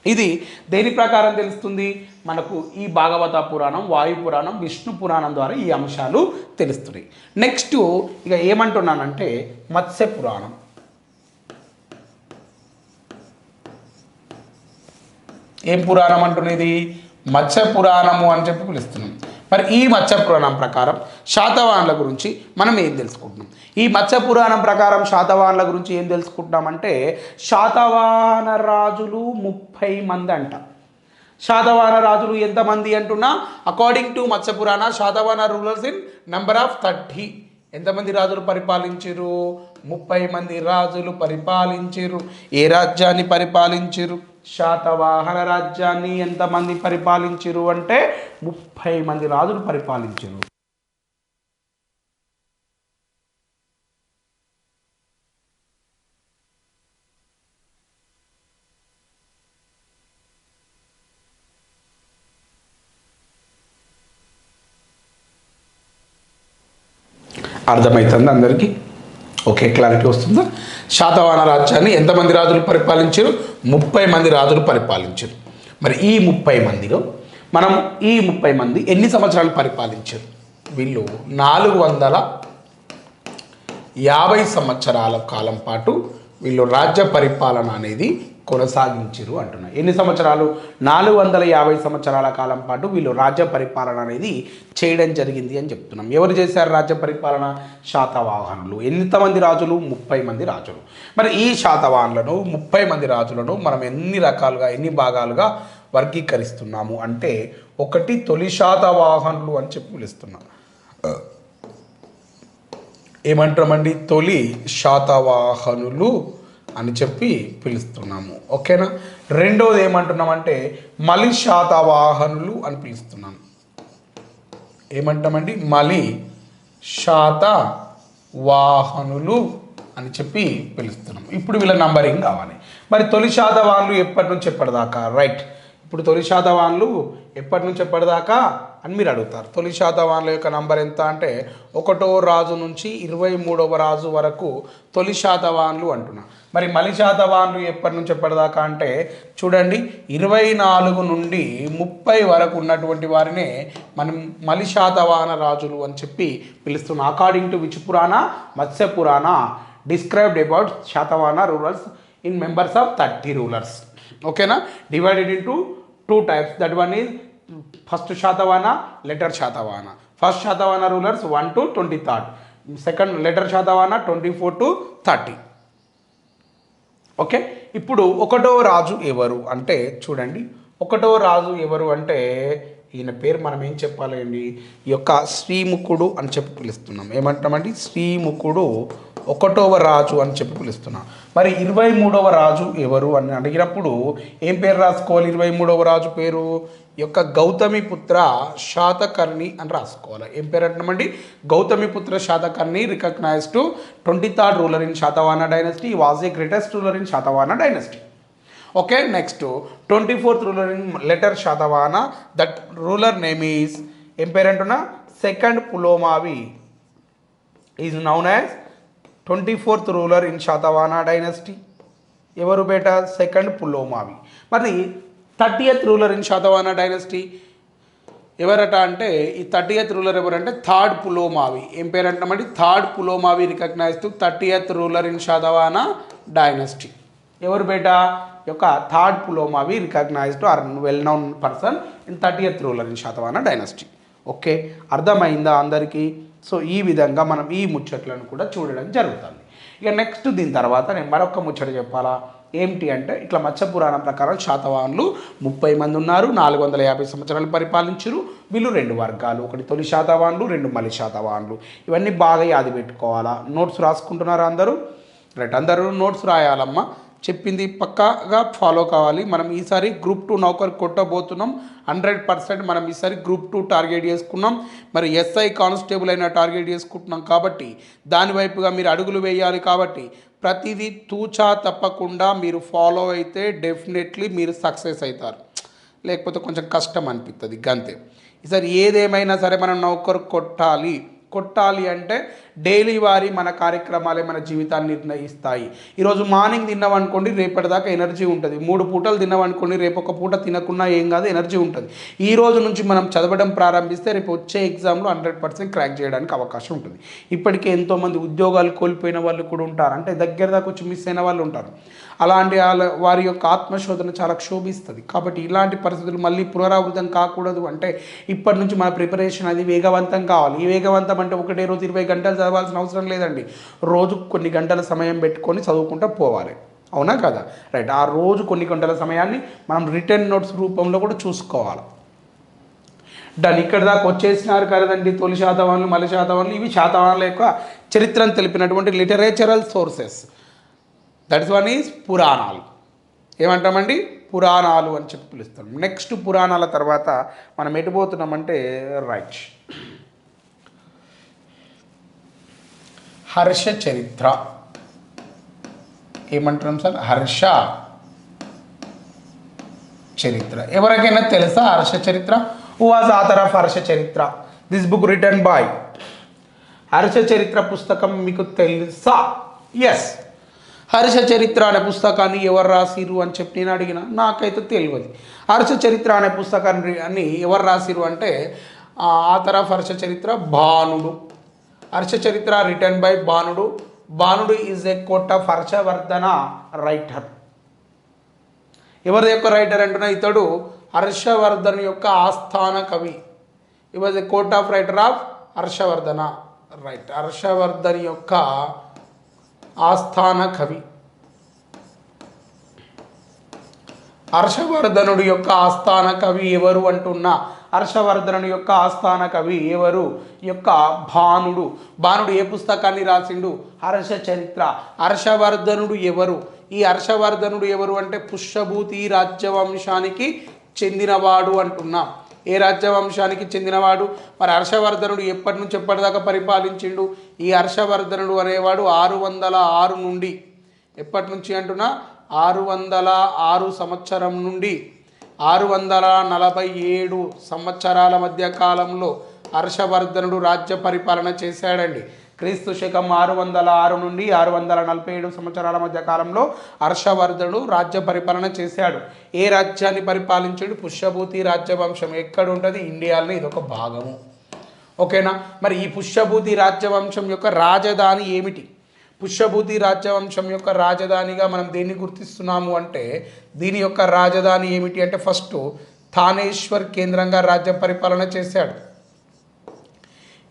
[SPEAKER 1] ఇది దేని ప్రకారం తెలుస్తుంది మనకు? ఈ భాగవత పురాణం, వాయు పురాణం, విష్ణు పురాణం ద్వారా ఈ అంశాలు తెలుస్తున్నాయి. నెక్స్ట్ ఇక ఏమంటున్నానంటే మత్స్య పురాణం. ఏం పురాణం అంటున్నది? మత్స్య పురాణము అని చెప్పి పిలుస్తున్నాం. మరి ఈ మత్స్య పురాణం ప్రకారం శాతవాహనుల గురించి మనం ఏం తెలుసుకుంటున్నాం? ఈ మత్స్య పురాణం ప్రకారం శాతవాహనుల గురించి ఏం తెలుసుకుంటున్నామంటే శాతవాహన రాజులు 30 మంది అంట. శాతవాహన రాజులు ఎంతమంది అంటున్నా? అకార్డింగ్ టు మత్స్య పురాణ Satavahana rulers in number of 30. ఎంతమంది రాజులు పరిపాలించారు? 30 మంది రాజులు పరిపాలించారు. ఏ రాజ్యాన్ని పరిపాలించారు? శాతవాహన రాజ్యాన్ని. ఎంతమంది పరిపాలించారు అంటే 30 మంది రాజులు పరిపాలించారు. అర్థమవుతుంది అందరికీ? ఓకే, క్లారిటీ వస్తుందా? శాతవాహన రాజ్యాన్ని ఎంతమంది రాజులు పరిపాలించారు? 30 మంది రాజులు పరిపాలించారు. మరి ఈ 30 మందిలో మనం ఈ 30 మంది ఎన్ని సంవత్సరాలు పరిపాలించారు? వీళ్ళు 450 సంవత్సరాల కాలం పాటు వీళ్ళు రాజ్య పరిపాలన అనేది కొనసాగించారు అంటున్నారు. ఎన్ని సంవత్సరాలు? 450 సంవత్సరాల కాలం పాటు వీళ్ళు రాజ్య పరిపాలన అనేది చేయడం జరిగింది అని చెప్తున్నాం. ఎవరు చేశారు రాజ్య పరిపాలన? శాతవాహనులు. ఎంతమంది రాజులు? 30 మంది రాజులు. మరి ఈ శాతవాహనులను 30 మంది రాజులను మనం ఎన్ని రకాలుగా, ఎన్ని భాగాలుగా వర్గీకరిస్తున్నాము అంటే ఒకటి తొలి శాతవాహనులు అని చెప్పి పిలుస్తున్నాం. ఏమంటామండి? తొలి శాతవాహనులు అని చెప్పి పిలుస్తున్నాము. ఓకేనా? రెండోది ఏమంటున్నామంటే మలి శాతవాహనులు అని పిలుస్తున్నాం. ఏమంటామండి? మలి శాతవాహనులు అని చెప్పి పిలుస్తున్నాం. ఇప్పుడు వీళ్ళ నంబరింగ్ కావాలి. మరి తొలి శాతవాహనులు ఎప్పటి నుంచి ఎప్పటిదాకా? రైట్, ఇప్పుడు తొలి శాతవాహనులు ఎప్పటి నుంచి ఎప్పటిదాకా అని మీరు అడుగుతారు. తొలి శాతవాహనుల యొక్క నంబర్ ఎంత అంటే 1వ రాజు నుంచి 23వ రాజు వరకు తొలి శాతవాహనులు అంటున్నా. మరి మలి శాతవాహనులు ఎప్పటి నుంచి ఎప్పటిదాకా అంటే చూడండి 24 నుండి 30 వరకు ఉన్నటువంటి వారినే మనం మలి శాతవాహన రాజులు అని చెప్పి పిలుస్తున్నాం. అకార్డింగ్ టు విచ్ పురాణ? Matsya Purana described about Satavahana rulers in members of 30 rulers. ఓకేనా? Divided into 2 types. That one is first Shatavahana, later Shatavahana. First Shatavahana rulers 1 to 23rd. Second later Shatavahana 24 to 30. Okay, ఇప్పుడు 1వ రాజు ఎవరు అంటే చూడండి 1వ రాజు ఎవరు అంటే ఈయన పేరు మనం ఏం చెప్పాలండి? ఈ యొక్క శ్రీముఖుడు అని చెప్పి పిలుస్తున్నాం. ఏమంటామండి? శ్రీముఖుడు 1వ రాజు అని చెప్పి పిలుస్తున్నాం. మరి 23వ రాజు ఎవరు అని అడిగినప్పుడు ఏం పేరు రాసుకోవాలి? 23వ రాజు పేరు ఈ యొక్క గౌతమిపుత్ర శాతకర్ణి అని రాసుకోవాలి. ఏం పేరు అంటామండి? Gautamiputra Satakarni, recognize to 23rd ruler in Satavahana dynasty, was a greatest ruler in Satavahana dynasty. Okay, next 24th ruler in letter Satavahana. That ruler name is ఏం పేరు అంటున్నా? Second Pulomavi is known as 24th ruler in Satavahana dynasty. ఎవరు బేట? సెకండ్ పులోమావి. మరి 30th ruler in Satavahana dynasty ఎవరట అంటే ఈ 30th ruler ఎవరంటే థర్డ్ పులోమావి. ఏం పేరు అంటామండి? Third Pulomavi recognize to 30th ruler in Satavahana dynasty. ఎవరు బేట? యొక్క third Pulomavi recognized or well known person in 30th ruler in Satavahana dynasty. Okay, అర్థమైందా అందరికీ? సో ఈ విధంగా మనం ఈ ముచ్చట్లను కూడా చూడడం జరుగుతుంది. ఇక నెక్స్ట్ దీని తర్వాత నేను మరొక ముచ్చట చెప్పాలా? ఏంటి అంటే ఇట్లా మత్స్య పురాణం ప్రకారం శాతవాహనులు 30 మంది ఉన్నారు. 450 సంవత్సరాలు పరిపాలించారు. వీళ్ళు 2 వర్గాలు, ఒకటి తొలి శాతవాహనులు, 2 మలి శాతవాహనులు. ఇవన్నీ బాగా యాది పెట్టుకోవాలా. నోట్స్ రాసుకుంటున్నారా అందరూ? రైట్, అందరూ నోట్స్ రాయాలమ్మా. చెప్పింది పక్కాగా ఫాలో కావాలి. మనం ఈసారి గ్రూప్ 2 నౌకర్ కొట్టబోతున్నాం. 100% మనం ఈసారి గ్రూప్ 2 టార్గెట్ చేసుకున్నాం. మరి ఎస్ఐ కానిస్టేబుల్ అయినా టార్గెట్ చేసుకుంటున్నాం కాబట్టి దాని వైపుగా మీరు అడుగులు వేయాలి. కాబట్టి ప్రతిదీ తూచా తప్పకుండా మీరు ఫాలో అయితే డెఫినెట్లీ మీరు సక్సెస్ అవుతారు. లేకపోతే కొంచెం కష్టం అనిపిస్తుంది గంతే. ఈసారి ఏదేమైనా సరే మనం నౌకరు కొట్టాలి అంటే డైలీ వారి మన కార్యక్రమాలే మన జీవితాన్ని నిర్ణయిస్తాయి. ఈరోజు మార్నింగ్ తిన్నామనుకోండి రేపటిదాకా ఎనర్జీ ఉంటుంది. 3 పూటలు తిన్నామనుకోండి రేపు ఒక పూట తినకున్నా ఏం కాదు, ఎనర్జీ ఉంటుంది. ఈ రోజు నుంచి మనం చదవడం ప్రారంభిస్తే రేపు వచ్చే ఎగ్జామ్లో 100% క్రాక్ చేయడానికి అవకాశం ఉంటుంది. ఇప్పటికే ఎంతోమంది ఉద్యోగాలు కోల్పోయిన వాళ్ళు కూడా ఉంటారు, అంటే దగ్గర దాకా వచ్చి మిస్ అయిన వాళ్ళు ఉంటారు. అలాంటి వారి యొక్క ఆత్మశోధన చాలా క్షోభిస్తుంది. కాబట్టి ఇలాంటి పరిస్థితులు మళ్ళీ పునరావృతం కాకూడదు అంటే ఇప్పటి నుంచి మన ప్రిపరేషన్ అది వేగవంతం కావాలి. ఈ వేగవంతం అంటే ఒకటే రోజు 20 గంటలు చదవాల్సిన అవసరం లేదండి. రోజు కొన్ని గంటల సమయం పెట్టుకొని చదువుకుంటూ పోవాలి. అవునా కదా? రైట్, ఆ రోజు కొన్ని గంటల సమయాన్ని మనం రిటర్న్ నోట్స్ రూపంలో కూడా చూసుకోవాలి. డన్. ఇక్కడ దాకా వచ్చేసినారు కదండి తొలి శాతవాహనులు, మలి శాతవాహనులు. ఇవి శాతవాహనుల యొక్క చరిత్రను తెలిపినటువంటి లిటరేచరల్ సోర్సెస్. దట్స్ వన్ ఈజ్ పురాణాలు. ఏమంటామండి? పురాణాలు అని చెప్పి పిలుస్తాం. నెక్స్ట్ పురాణాల తర్వాత మనం ఎటుపోతున్నామంటే రైట్ హర్ష చరిత్ర. ఏమంటున్నాం సార్? హర్ష చరిత్ర. ఎవరికైనా తెలుసా Harsha Charitra? Who was author of Harsha Charitra? This book written by Harsha Charitra పుస్తకం మీకు తెలుసా? ఎస్, హర్ష చరిత్ర అనే పుస్తకాన్ని ఎవరు రాసిరు అని చెప్పి నేను అడిగిన, నాకైతే తెలియదు. హర్ష చరిత్ర అనే పుస్తకాన్ని ఎవరు రాసిరు అంటే ఆథర్ ఆఫ్ హర్ష చరిత్ర బాణుడు. హర్ష చరిత్ర రిటర్న్ బై బాణుడు. బాణుడు is a court of Harshavardhana writer. ఎవరి యొక్క రైటర్ అంటున్నా? ఇతడు హర్షవర్ధన్ యొక్క ఆస్థాన కవి. ఈ was a court of writer of Harshavardhana. Right, Harshavardhan యొక్క ఆస్థాన కవి. హర్షవర్ధనుడి యొక్క ఆస్థాన కవి ఎవరు అంటున్నా? హర్షవర్ధనుడి యొక్క ఆస్థాన కవి ఎవరు? యొక్క బాణుడు. బాణుడు ఏ పుస్తకాన్ని రాసిండు? హర్ష చరిత్ర. హర్షవర్ధనుడు ఎవరు? ఈ హర్షవర్ధనుడు ఎవరు అంటే పుష్యభూతి రాజ్యవంశానికి చెందినవాడు అంటున్నాం. ఏ రాజ్యవంశానికి చెందినవాడు? మరి హర్షవర్ధనుడు ఎప్పటి నుంచి ఎప్పటిదాకా పరిపాలించిండు? ఈ హర్షవర్ధనుడు అనేవాడు 606 నుండి ఎప్పటి నుంచి అంటున్నా 606 సంవత్సరం నుండి 647 సంవత్సరాల మధ్య కాలంలో హర్షవర్ధనుడు రాజ్య పరిపాలన చేశాడండి. క్రీస్తు శకం 606 నుండి 647 సంవత్సరాల మధ్య కాలంలో హర్షవర్ధనుడు రాజ్య పరిపాలన చేశాడు. ఏ రాజ్యాన్ని పరిపాలించాడు? పుష్యభూతి రాజ్యవంశం. ఎక్కడ ఉంటుంది? ఇండియాలో ఇదొక భాగము. ఓకేనా? మరి ఈ పుష్యభూతి రాజ్యవంశం యొక్క రాజధాని ఏమిటి? పుష్యభూతి రాజ్యవంశం యొక్క రాజధానిగా మనం దేన్ని గుర్తిస్తున్నాము అంటే, దీని యొక్క రాజధాని ఏమిటి అంటే, ఫస్ట్ థానేశ్వర్ కేంద్రంగా రాజ్య పరిపాలన చేశాడు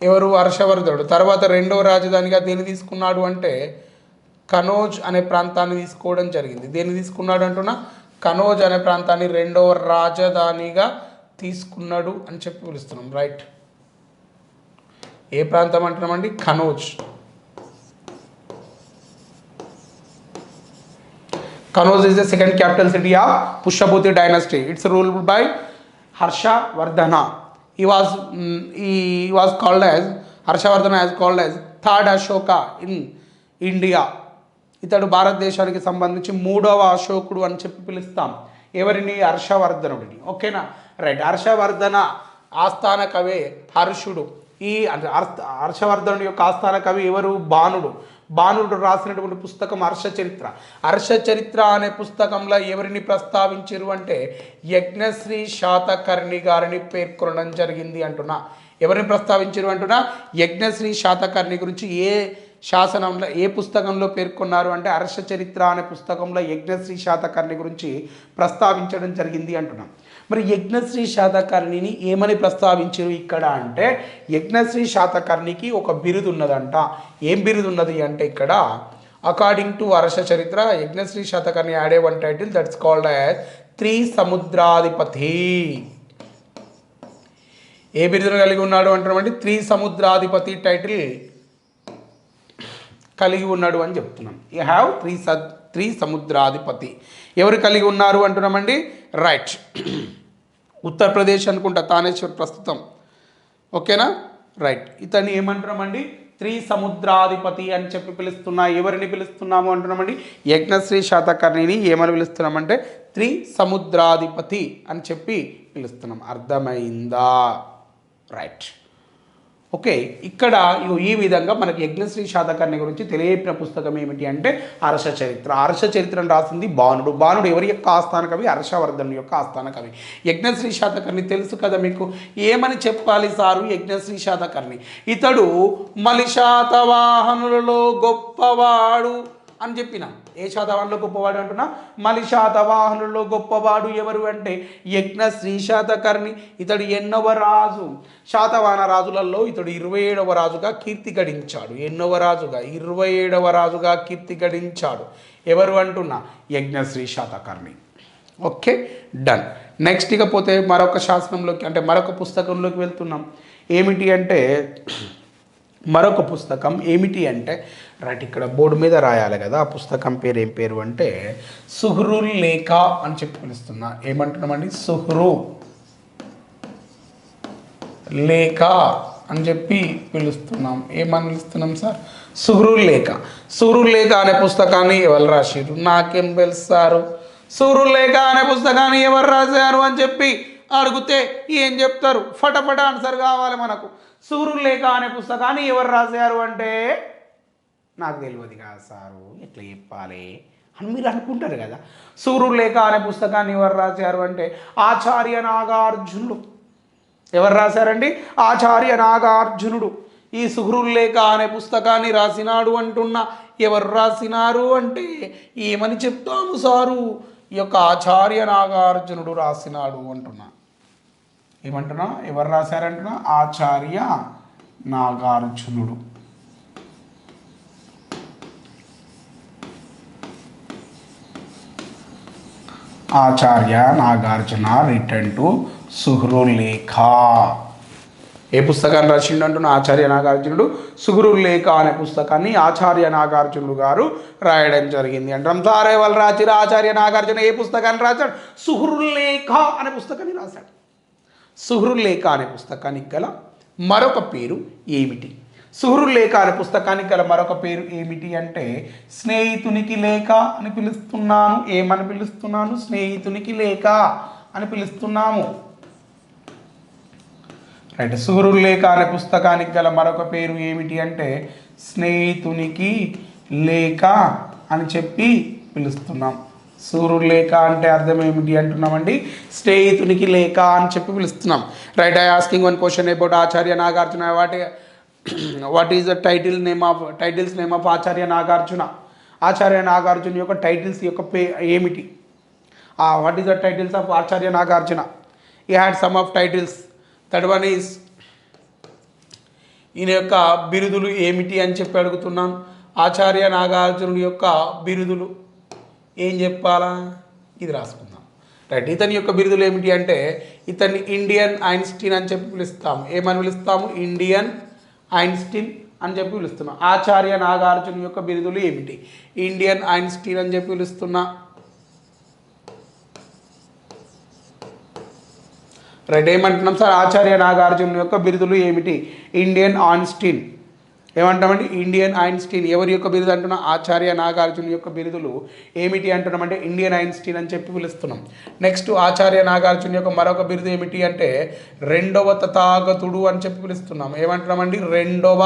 [SPEAKER 1] ఎవరు? హర్షవర్ధనుడు. తర్వాత రెండవ రాజధానిగా దేన్ని తీసుకున్నాడు అంటే, కనోజ్ అనే ప్రాంతాన్ని తీసుకోవడం జరిగింది. దేన్ని తీసుకున్నాడు అంటున్నా? కనోజ్ అనే ప్రాంతాన్ని రెండవ రాజధానిగా తీసుకున్నాడు అని చెప్పి పిలుస్తున్నాం. రైట్. ఏ ప్రాంతం అంటున్నామండి? Kannauj. Kanauj is the second capital city of Pushyabhuti dynasty. It's ruled by Harshavardhana. He was called as Harshavardhana as called as third Ashoka in India. ఇతడు భారతదేశానికి సంబంధించి మూడవ అశోకుడు అని చెప్పి పిలుస్తాం. ఎవరిని? హర్షవర్ధనుడిని. ఓకేనా? రైట్. హర్షవర్ధన ఆస్థాన కవి హర్షుడు. ఈ హర్షవర్ధనుడి యొక్క ఆస్థాన కవి ఎవరు? బాణుడు. బాణుడు రాసినటువంటి పుస్తకం హర్షచరిత్ర. హర్షచరిత్ర అనే పుస్తకంలో ఎవరిని ప్రస్తావించారు అంటే, యజ్ఞశ్రీ శాతకర్ణి గారిని పేర్కొనడం జరిగింది అంటున్నా. ఎవరిని ప్రస్తావించారు అంటున్నా? యజ్ఞశ్రీ శాతకర్ణి గురించి ఏ శాసనంలో, ఏ పుస్తకంలో పేర్కొన్నారు అంటే, హర్షచరిత్ర అనే పుస్తకంలో యజ్ఞశ్రీ శాతకర్ణి గురించి ప్రస్తావించడం జరిగింది అంటున్నాం. మరి యజ్ఞశ్రీ శాతకర్ణిని ఏమని ప్రస్తావించారు ఇక్కడ అంటే, యజ్ఞశ్రీ శాతకర్ణికి ఒక బిరుదు ఉన్నదంట. ఏం బిరుదు ఉన్నది అంటే, ఇక్కడ according to Harshacharitra Yajnashri Satakarni had a one title that's called as త్రిసముద్రాధిపతి. ఏ బిరుదును కలిగి ఉన్నాడు అంటున్నామంటే, త్రిసముద్రాధిపతి టైటిల్ కలిగి ఉన్నాడు అని చెప్తున్నాం. యూ హ్యావ్ త్రిసముద్రాధిపతి. ఎవరు కలిగి ఉన్నారు అంటున్నామండి? రైట్. ఉత్తరప్రదేశ్ అనుకుంటా తానేశ్వర్ ప్రస్తుతం. ఓకేనా? రైట్. ఇతన్ని ఏమంటున్నామండి? త్రిసముద్రాధిపతి అని చెప్పి పిలుస్తున్నా. ఎవరిని పిలుస్తున్నాము అంటున్నామండి? యజ్ఞశ్రీ శాతకర్ణిని ఏమని పిలుస్తున్నామంటే, త్రిసముద్రాధిపతి అని చెప్పి పిలుస్తున్నాం. అర్థమైందా? రైట్. ఓకే. ఇక్కడ ఈ విధంగా మనకి యజ్ఞశ్రీ శాతకర్ణి గురించి తెలియపిన పుస్తకం ఏమిటి అంటే హర్షచరిత్ర. హర్షచరిత్రను రాసింది బాణుడు. బాణుడు ఎవరి యొక్క ఆస్థాన కవి? హర్షవర్ధను యొక్క ఆస్థాన కవి. యజ్ఞశ్రీ శాతకర్ణి తెలుసు కదా మీకు. ఏమని చెప్పాలి సారు? యజ్ఞశ్రీ శాతకర్ణి ఇతడు మలిశాతవాహనులలో గొప్పవాడు అని చెప్పిన. ఏ శాతవాహనులో గొప్పవాడు అంటున్నా? మలిశాతవాహనుల్లో గొప్పవాడు ఎవరు అంటే యజ్ఞశ్రీ శాతకర్ణి. ఇతడు ఎన్నవ రాజు? శాతవాహన రాజులలో ఇతడు 27వ రాజుగా కీర్తి గడించాడు. ఎన్నవ రాజుగా? 27వ రాజుగా కీర్తి గడించాడు. ఎవరు అంటున్నా? Yajnashri Satakarni. Okay, done. Next ఇకపోతే మరొక శాసనంలోకి అంటే మరొక పుస్తకంలోకి వెళ్తున్నాం. ఏమిటి అంటే, మరొక పుస్తకం ఏమిటి అంటే, రైట్, ఇక్కడ బోర్డు మీద రాయాలి కదా. ఆ పుస్తకం పేరు ఏం పేరు అంటే సుహ్రుల్ లేఖ అని చెప్పి పిలుస్తున్నా. ఏమంటున్నామండి? సుహ్రు లేఖ అని చెప్పి పిలుస్తున్నాం. ఏమని పిలుస్తున్నాం సార్? సుహ్రుల్ లేఖ. సుహ్రుల్ లేఖ అనే పుస్తకాన్ని ఎవరు రాశారు? నాకేం తెలుస్తారు? సుహ్రుల్ లేఖ అనే పుస్తకాన్ని ఎవరు రాశారు అని చెప్పి అడిగితే ఏం చెప్తారు? ఫటాఫట ఆన్సర్ కావాలి మనకు. సుహ్రుల్ లేఖ అనే పుస్తకాన్ని ఎవరు రాశారు అంటే నాకు తెలియదు కాదు సారు, ఎట్లా చెప్పాలి అని మీరు అనుకుంటారు కదా. సుహ్రుల్ లేఖ అనే పుస్తకాన్ని ఎవరు రాశారు అంటే ఆచార్య నాగార్జునుడు. ఎవరు రాశారండి? ఆచార్య నాగార్జునుడు ఈ సుహ్రుల్ లేఖ అనే పుస్తకాన్ని రాసినాడు అంటున్నా. ఎవరు రాసినారు అంటే ఏమని చెప్తాము సారు? ఈ యొక్క ఆచార్య నాగార్జునుడు రాసినాడు అంటున్నా. ఏమంటున్నా? ఎవరు రాశారంటున్నా? ఆచార్య నాగార్జునుడు. ఆచార్య నాగార్జున రిటర్న్ టు సుహ్రుల్ లేఖ. ఏ పుస్తకాన్ని రాసిండు అంటున్న? ఆచార్య నాగార్జునుడు సుహ్రుల్ లేఖ అనే పుస్తకాన్ని ఆచార్య నాగార్జునుడు గారు రాయడం జరిగింది అంటాం. సారే వాళ్ళు రాసిరు. ఆచార్య నాగార్జున ఏ పుస్తకాన్ని రాశాడు? సుహ్రుల్ లేఖ అనే పుస్తకాన్ని రాశాడు. సుహ్రుల్ లేఖ అనే పుస్తకానికి గల మరొక పేరు ఏమిటి? సుహ్రుల్ లేఖ అనే పుస్తకానికి గల మరొక పేరు ఏమిటి అంటే స్నేహితునికి లేఖ అని పిలుస్తున్నాను. ఏమని పిలుస్తున్నాను? స్నేహితునికి లేఖ అని పిలుస్తున్నాము. రైట్. సుహృద్లేఖ అనే పుస్తకానికి గల మరొక పేరు ఏమిటి అంటే స్నేహితునికి లేఖ అని చెప్పి పిలుస్తున్నాం. సుహృద్లేఖ అంటే అర్థం ఏమిటి అంటున్నామండి, స్నేహితునికి లేఖ అని చెప్పి పిలుస్తున్నాం. Right. I asking one question about Acharya Nagarjuna. What is the titles name of Acharya Nagarjuna? Acharya Nagarjuna యొక్క టైటిల్స్ యొక్క ఏమిటి? What is the titles of Acharya Nagarjuna? He had some of titles. Third one is ఈయన యొక్క బిరుదులు ఏమిటి అని చెప్పి అడుగుతున్నాం. ఆచార్య నాగార్జునుడి యొక్క బిరుదులు ఏం చెప్పాలా, ఇది రాసుకుందాం. రైట్. ఇతని యొక్క బిరుదులు ఏమిటి అంటే ఇతన్ని ఇండియన్ ఐన్స్టీన్ అని చెప్పి పిలుస్తాం. ఏమని పిలుస్తాము? ఇండియన్ ఐన్స్టీన్ అని చెప్పి పిలుస్తున్నాం. ఆచార్య నాగార్జున యొక్క బిరుదులు ఏమిటి? ఇండియన్ ఐన్స్టీన్ అని చెప్పి పిలుస్తున్నా. రైట్. ఏమంటున్నాం సార్? ఆచార్య నాగార్జున యొక్క బిరుదులు ఏమిటి? Indian Einstein. ఏమంటామండి? Indian Einstein. ఎవరి యొక్క బిరుదు అంటున్నా? ఆచార్య నాగార్జున యొక్క బిరుదులు ఏమిటి అంటున్నామంటే ఇండియన్ ఐన్స్టీన్ అని చెప్పి పిలుస్తున్నాం. నెక్స్ట్ ఆచార్య నాగార్జున యొక్క మరొక బిరుదు ఏమిటి అంటే రెండవ తథాగతుడు అని చెప్పి పిలుస్తున్నాం. ఏమంటున్నామండి? రెండవ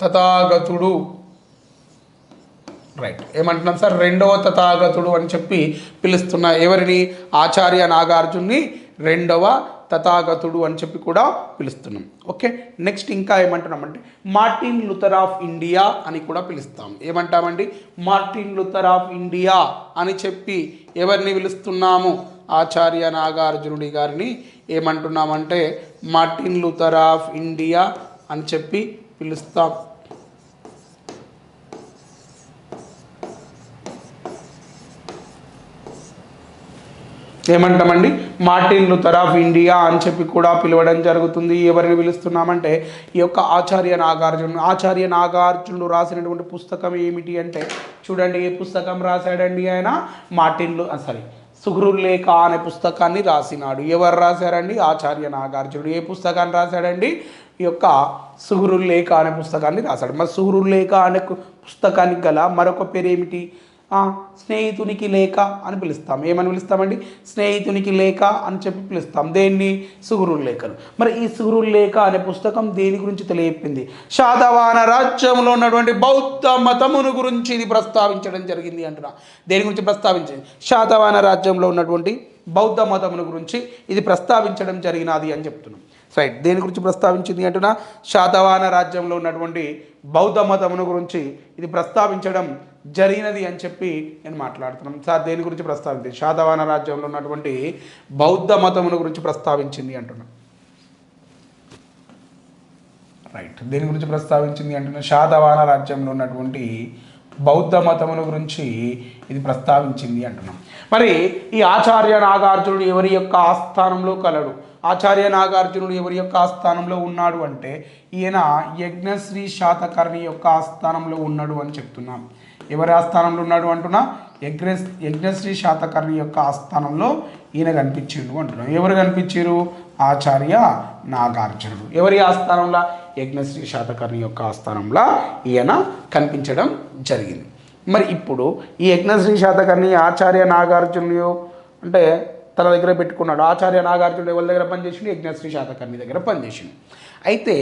[SPEAKER 1] తథాగతుడు. రైట్. ఏమంటున్నాం సార్? రెండవ తథాగతుడు అని చెప్పి పిలుస్తున్నా. ఎవరిని? ఆచార్య నాగార్జున్ని రెండవ తథాగతుడు అని చెప్పి కూడా పిలుస్తున్నాం. ఓకే. నెక్స్ట్ ఇంకా ఏమంటున్నామంటే మార్టిన్ లూథర్ ఆఫ్ ఇండియా అని కూడా పిలుస్తాం. ఏమంటామండి? మార్టిన్ లూథర్ ఆఫ్ ఇండియా అని చెప్పి ఎవరిని పిలుస్తున్నాము? ఆచార్య నాగార్జునుడి గారిని ఏమంటున్నామంటే మార్టిన్ లూథర్ ఆఫ్ ఇండియా అని చెప్పి పిలుస్తాం. ఏమంటామండి? మార్టిన్ లూథర్ ఆఫ్ ఇండియా అని చెప్పి కూడా పిలవడం జరుగుతుంది. ఎవరిని పిలుస్తున్నామంటే ఈ యొక్క ఆచార్య నాగార్జునుడు రాసినటువంటి పుస్తకం ఏమిటి అంటే చూడండి, ఏ పుస్తకం రాశాడండి ఆయన? సుహృద్లేఖ అనే పుస్తకాన్ని రాసినాడు. ఎవరు రాశారండి? ఆచార్య నాగార్జునుడు. ఏ పుస్తకాన్ని రాశాడండి? ఈ యొక్క సుహృద్లేఖ అనే పుస్తకాన్ని రాశాడు. మరి సుహృద్లేఖ అనే పుస్తకానికి గల మరొక పేరు ఏమిటి? స్నేహితునికి లేఖ అని పిలుస్తాం. ఏమని పిలుస్తామండి? స్నేహితునికి లేఖ అని చెప్పి పిలుస్తాం. దేన్ని? సుహృద్లేఖను. మరి ఈ సుహృద్లేఖ అనే పుస్తకం దేని గురించి తెలియజెప్పింది? శాతవాహన రాజ్యంలో ఉన్నటువంటి బౌద్ధ మతమును గురించి ఇది ప్రస్తావించడం జరిగింది అంటున్నా. దేని గురించి ప్రస్తావించింది? శాతవాహన రాజ్యంలో ఉన్నటువంటి బౌద్ధ మతమును గురించి ఇది ప్రస్తావించడం జరిగినది అని చెప్తున్నాం. రైట్. దేని గురించి ప్రస్తావించింది అంటున్నా? శాతవాహన రాజ్యంలో ఉన్నటువంటి బౌద్ధ మతమును గురించి ఇది ప్రస్తావించడం జరిగినది అని చెప్పి నేను మాట్లాడుతున్నాను. సార్ దేని గురించి ప్రస్తావించింది? శాతవాహన రాజ్యంలో ఉన్నటువంటి బౌద్ధ మతమును గురించి ప్రస్తావించింది అంటున్నా. రైట్. దేని గురించి ప్రస్తావించింది అంటున్నా? శాతవాహన రాజ్యంలో ఉన్నటువంటి బౌద్ధ మతమును గురించి ఇది ప్రస్తావించింది అంటున్నాం. మరి ఈ ఆచార్య నాగార్జునుడు ఎవరి యొక్క ఆస్థానంలో కలడు? ఆచార్య నాగార్జునుడు ఎవరి యొక్క ఆస్థానంలో ఉన్నాడు అంటే ఈయన యజ్ఞశ్రీ శాతకర్ణి యొక్క ఆస్థానంలో ఉన్నాడు అని చెప్తున్నాం. ఎవరి ఆస్థానంలో ఉన్నాడు అంటున్నా? యజ్ఞశ్రీ శాతకర్ణి యొక్క ఆస్థానంలో ఈయన కనిపించిండు అంటున్నాం. ఎవరు కనిపించారు? ఆచార్య నాగార్జునుడు. ఎవరి ఆస్థానంలో? యజ్ఞశ్రీ శాతకర్ణి యొక్క ఆస్థానంలో ఈయన కనిపించడం జరిగింది. మరి ఇప్పుడు ఈ యజ్ఞశ్రీ శాతకర్ణి ఆచార్య నాగార్జునుడు అంటే తన దగ్గర పెట్టుకున్నాడు. ఆచార్య నాగార్జునుడు ఎవరి దగ్గర పనిచేసిండు? యజ్ఞశ్రీ శాతకర్ణి దగ్గర పనిచేసిండు. అయితే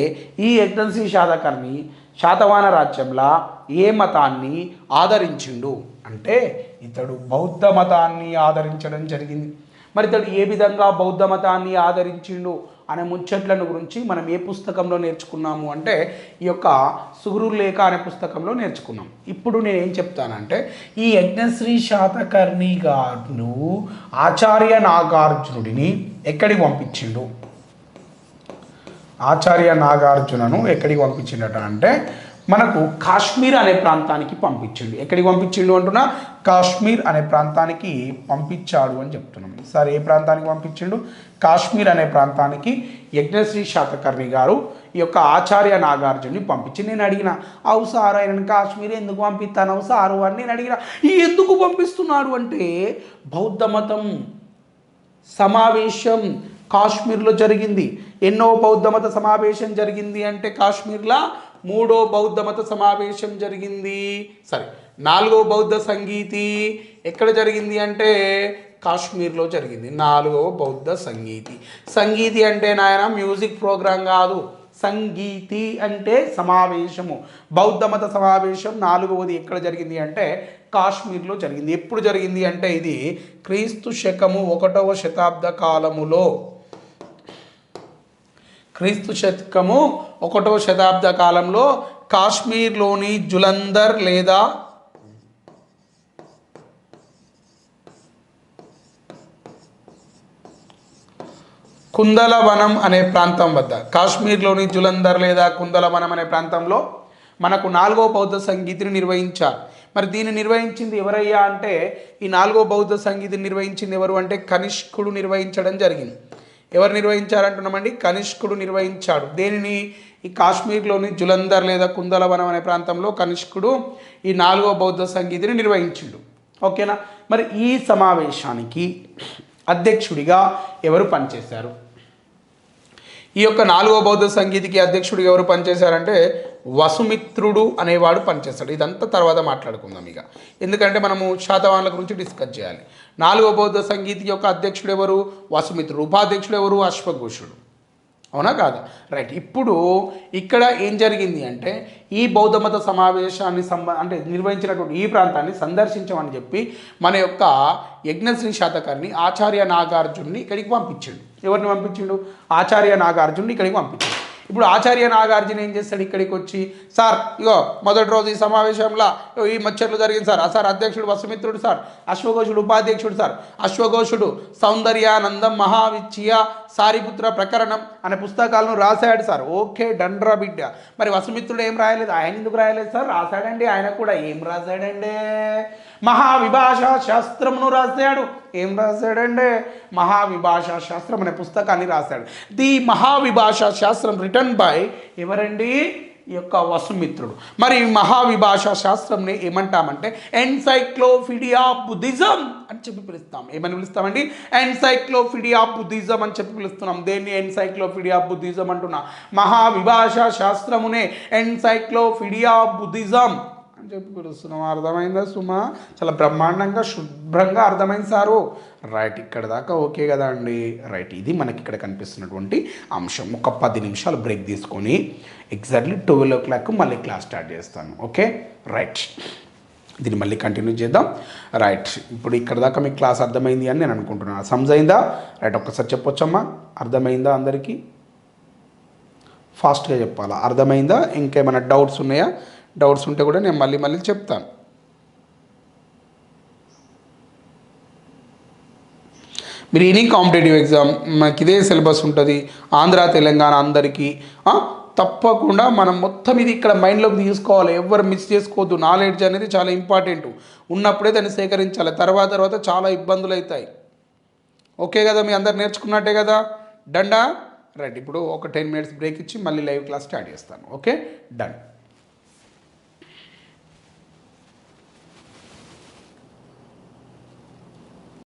[SPEAKER 1] ఈ యజ్ఞశ్రీ శాతకర్ణి శాతవాహన రాజ్యంలో ఏ మతాన్ని ఆదరించిండు అంటే ఇతడు బౌద్ధ మతాన్ని ఆదరించడం జరిగింది. మరి ఇతడు ఏ విధంగా బౌద్ధ మతాన్ని ఆదరించిండు అనే ముచ్చట్లను గురించి మనం ఏ పుస్తకంలో నేర్చుకున్నాము అంటే ఈ యొక్క సుహృద్లేఖ అనే పుస్తకంలో నేర్చుకున్నాం. ఇప్పుడు నేనేం చెప్తానంటే ఈ యజ్ఞశ్రీ శాతకర్ణి గారు ఆచార్య నాగార్జునుడిని ఎక్కడికి పంపించిండు? ఆచార్య నాగార్జునను ఎక్కడికి పంపించిండట అంటే మనకు కాశ్మీర్ అనే ప్రాంతానికి పంపించిండు. ఎక్కడికి పంపించిండు అంటున్నా? కాశ్మీర్ అనే ప్రాంతానికి పంపించాడు అని చెప్తున్నాం. సార్ ఏ ప్రాంతానికి పంపించిండు? కాశ్మీర్ అనే ప్రాంతానికి యజ్ఞశ్రీ శాతకర్ణి గారు ఈ యొక్క ఆచార్య నాగార్జున్ని పంపించి నేను అడిగిన, అవు సార్ ఆయన కాశ్మీర్ ఎందుకు పంపిస్తాను సారు అని నేను అడిగిన. ఎందుకు పంపిస్తున్నాడు అంటే బౌద్ధ మతం సమావేశం కాశ్మీర్లో జరిగింది. ఎన్నో బౌద్ధ మత సమావేశం జరిగింది అంటే కాశ్మీర్లో 3వ బౌద్ధ మత సమావేశం జరిగింది. 4వ బౌద్ధ సంగీతి ఎక్కడ జరిగింది అంటే కాశ్మీర్లో జరిగింది. 4వ బౌద్ధ సంగీతి. సంగీతి అంటే నాయన మ్యూజిక్ ప్రోగ్రాం కాదు, సంగీతి అంటే సమావేశము, బౌద్ధ మత సమావేశం 4వది ఎక్కడ జరిగింది అంటే కాశ్మీర్లో జరిగింది. ఎప్పుడు జరిగింది అంటే ఇది క్రీస్తు శకము 1వ శతాబ్ద కాలములో, క్రీస్తు శకము 1వ శతాబ్ద కాలంలో కాశ్మీర్లోని జులంధర్ లేదా కుందలవనం అనే ప్రాంతం వద్ద, కాశ్మీర్లోని జులంధర్ లేదా కుందలవనం అనే ప్రాంతంలో మనకు 4వ బౌద్ధ సంగీతిని నిర్వహించారు. మరి దీన్ని నిర్వహించింది ఎవరయ్యా అంటే ఈ 4వ బౌద్ధ సంగీతిని నిర్వహించింది ఎవరు అంటే కనిష్కుడు నిర్వహించడం జరిగింది. ఎవరు నిర్వహించారంటున్నామండి? కనిష్కుడు నిర్వహించాడు. దేనిని? ఈ కాశ్మీర్లోని జులంధర్ లేదా కుందలవనం అనే ప్రాంతంలో కనిష్కుడు ఈ 4వ బౌద్ధ సంగీతిని నిర్వహించిండు. ఓకేనా? మరి ఈ సమావేశానికి అధ్యక్షుడిగా ఎవరు పనిచేశారు? ఈ యొక్క 4వ బౌద్ధ సంగీతికి అధ్యక్షుడిగా ఎవరు పనిచేశారంటే వసుమిత్రుడు అనేవాడు పనిచేస్తాడు. ఇదంతా తర్వాత మాట్లాడుకుందాం ఇక, ఎందుకంటే మనము శాతవాహనుల గురించి డిస్కస్ చేయాలి. 4వ బౌద్ధ సంగీతి యొక్క అధ్యక్షుడు ఎవరు? వసుమిత్రుడు. ఉపాధ్యక్షుడు ఎవరు? అశ్వఘోషుడు. అవునా కాదా? రైట్. ఇప్పుడు ఇక్కడ ఏం జరిగింది అంటే ఈ బౌద్ధ మత సమావేశాన్ని అంటే నిర్వహించినటువంటి ఈ ప్రాంతాన్ని సందర్శించమని చెప్పి మన యొక్క యజ్ఞశ్రీ శాతకర్ణి ఆచార్య నాగార్జున్ని ఇక్కడికి పంపించిండు. ఎవరిని పంపించిండు? ఆచార్య నాగార్జున్ని ఇక్కడికి పంపించిండు. ఇప్పుడు ఆచార్య నాగార్జున ఏం చేస్తాడు? ఇక్కడికి వచ్చి సార్ ఇగో మొదటి రోజు ఈ సమావేశంలో ఈ ముచ్చట్లు జరిగింది సార్. సార్ అధ్యక్షుడు వసుమిత్రుడు సార్, అశ్వఘోషుడు ఉపాధ్యక్షుడు సార్. అశ్వఘోషుడు సౌందర్యానందం మహావిచ్య సారిపుత్ర ప్రకరణం అనే పుస్తకాలను రాశాడు సార్. ఓకే, డండ్రా బిడ్డ. మరి వసుమిత్రుడు ఏం రాయలేదు? ఆయన ఎందుకు రాయలేదు సార్? రాశాడండి. ఆయన కూడా ఏం రాశాడండి? మహావిభాషా శాస్త్రమును రాశాడు. ఏం రాశాడండి? మహావిభాషా శాస్త్రం అనే పుస్తకాన్ని రాశాడు. ది మహావిభాషా శాస్త్రం రిటర్న్ బై ఎవరండి? ఈ యొక్క వసుమిత్రుడు. మరి మహావిభాషా శాస్త్రంని ఏమంటామంటే ఎన్సైక్లోపీడియా బుద్ధిజం అని చెప్పి పిలుస్తాం. ఏమని పిలుస్తామండి? ఎన్సైక్లోపీడియా బుద్ధిజం అని చెప్పి పిలుస్తున్నాం. దేన్ని ఎన్సైక్లోపీడియా బుద్ధిజం అంటున్నా? మహావిభాషా శాస్త్రమునే ఎన్సైక్లోపీడియా బుద్ధిజం అని చెప్పి పిలుస్తున్నాం. అర్థమైందా సుమా? చాలా బ్రహ్మాండంగా శుభ్రంగా అర్థమైంది సారు. రైట్, ఇక్కడ దాకా ఓకే కదా అండి? రైట్, ఇది మనకి ఇక్కడ కనిపిస్తున్నటువంటి అంశం. ఒక 10 నిమిషాలు బ్రేక్ తీసుకొని ఎగ్జాక్ట్లీ 12 o'clock మళ్ళీ క్లాస్ స్టార్ట్ చేస్తాను. ఓకే, రైట్, దీన్ని మళ్ళీ కంటిన్యూ చేద్దాం. రైట్, ఇప్పుడు ఇక్కడ దాకా మీకు క్లాస్ అర్థమైంది అని నేను అనుకుంటున్నాను. సమజైందా? రైట్, ఒక్కసారి చెప్పొచ్చమ్మా? అర్థమైందా అందరికీ? ఫాస్ట్గా చెప్పాలా? అర్థమైందా? ఇంకేమైనా డౌట్స్ ఉన్నాయా? డౌట్స్ ఉంటే కూడా నేను మళ్ళీ చెప్తాను. మీరు ఎనీ కాంపిటేటివ్ ఎగ్జామ్ మనకి ఇదే సిలబస్ ఉంటుంది, ఆంధ్ర తెలంగాణ అందరికీ. తప్పకుండా మనం మొత్తం ఇది ఇక్కడ మైండ్లోకి తీసుకోవాలి, ఎవరు మిస్ చేసుకోవద్దు. నాలెడ్జ్ అనేది చాలా ఇంపార్టెంట్, ఉన్నప్పుడే దాన్ని సేకరించాలి. తర్వాత చాలా ఇబ్బందులు అవుతాయి. ఓకే కదా? మీ అందరు నేర్చుకున్నట్టే కదా? డండా? రైట్, ఇప్పుడు ఒక 10 minutes బ్రేక్ ఇచ్చి మళ్ళీ లైవ్ క్లాస్ స్టార్ట్ చేస్తాను. Okay, done.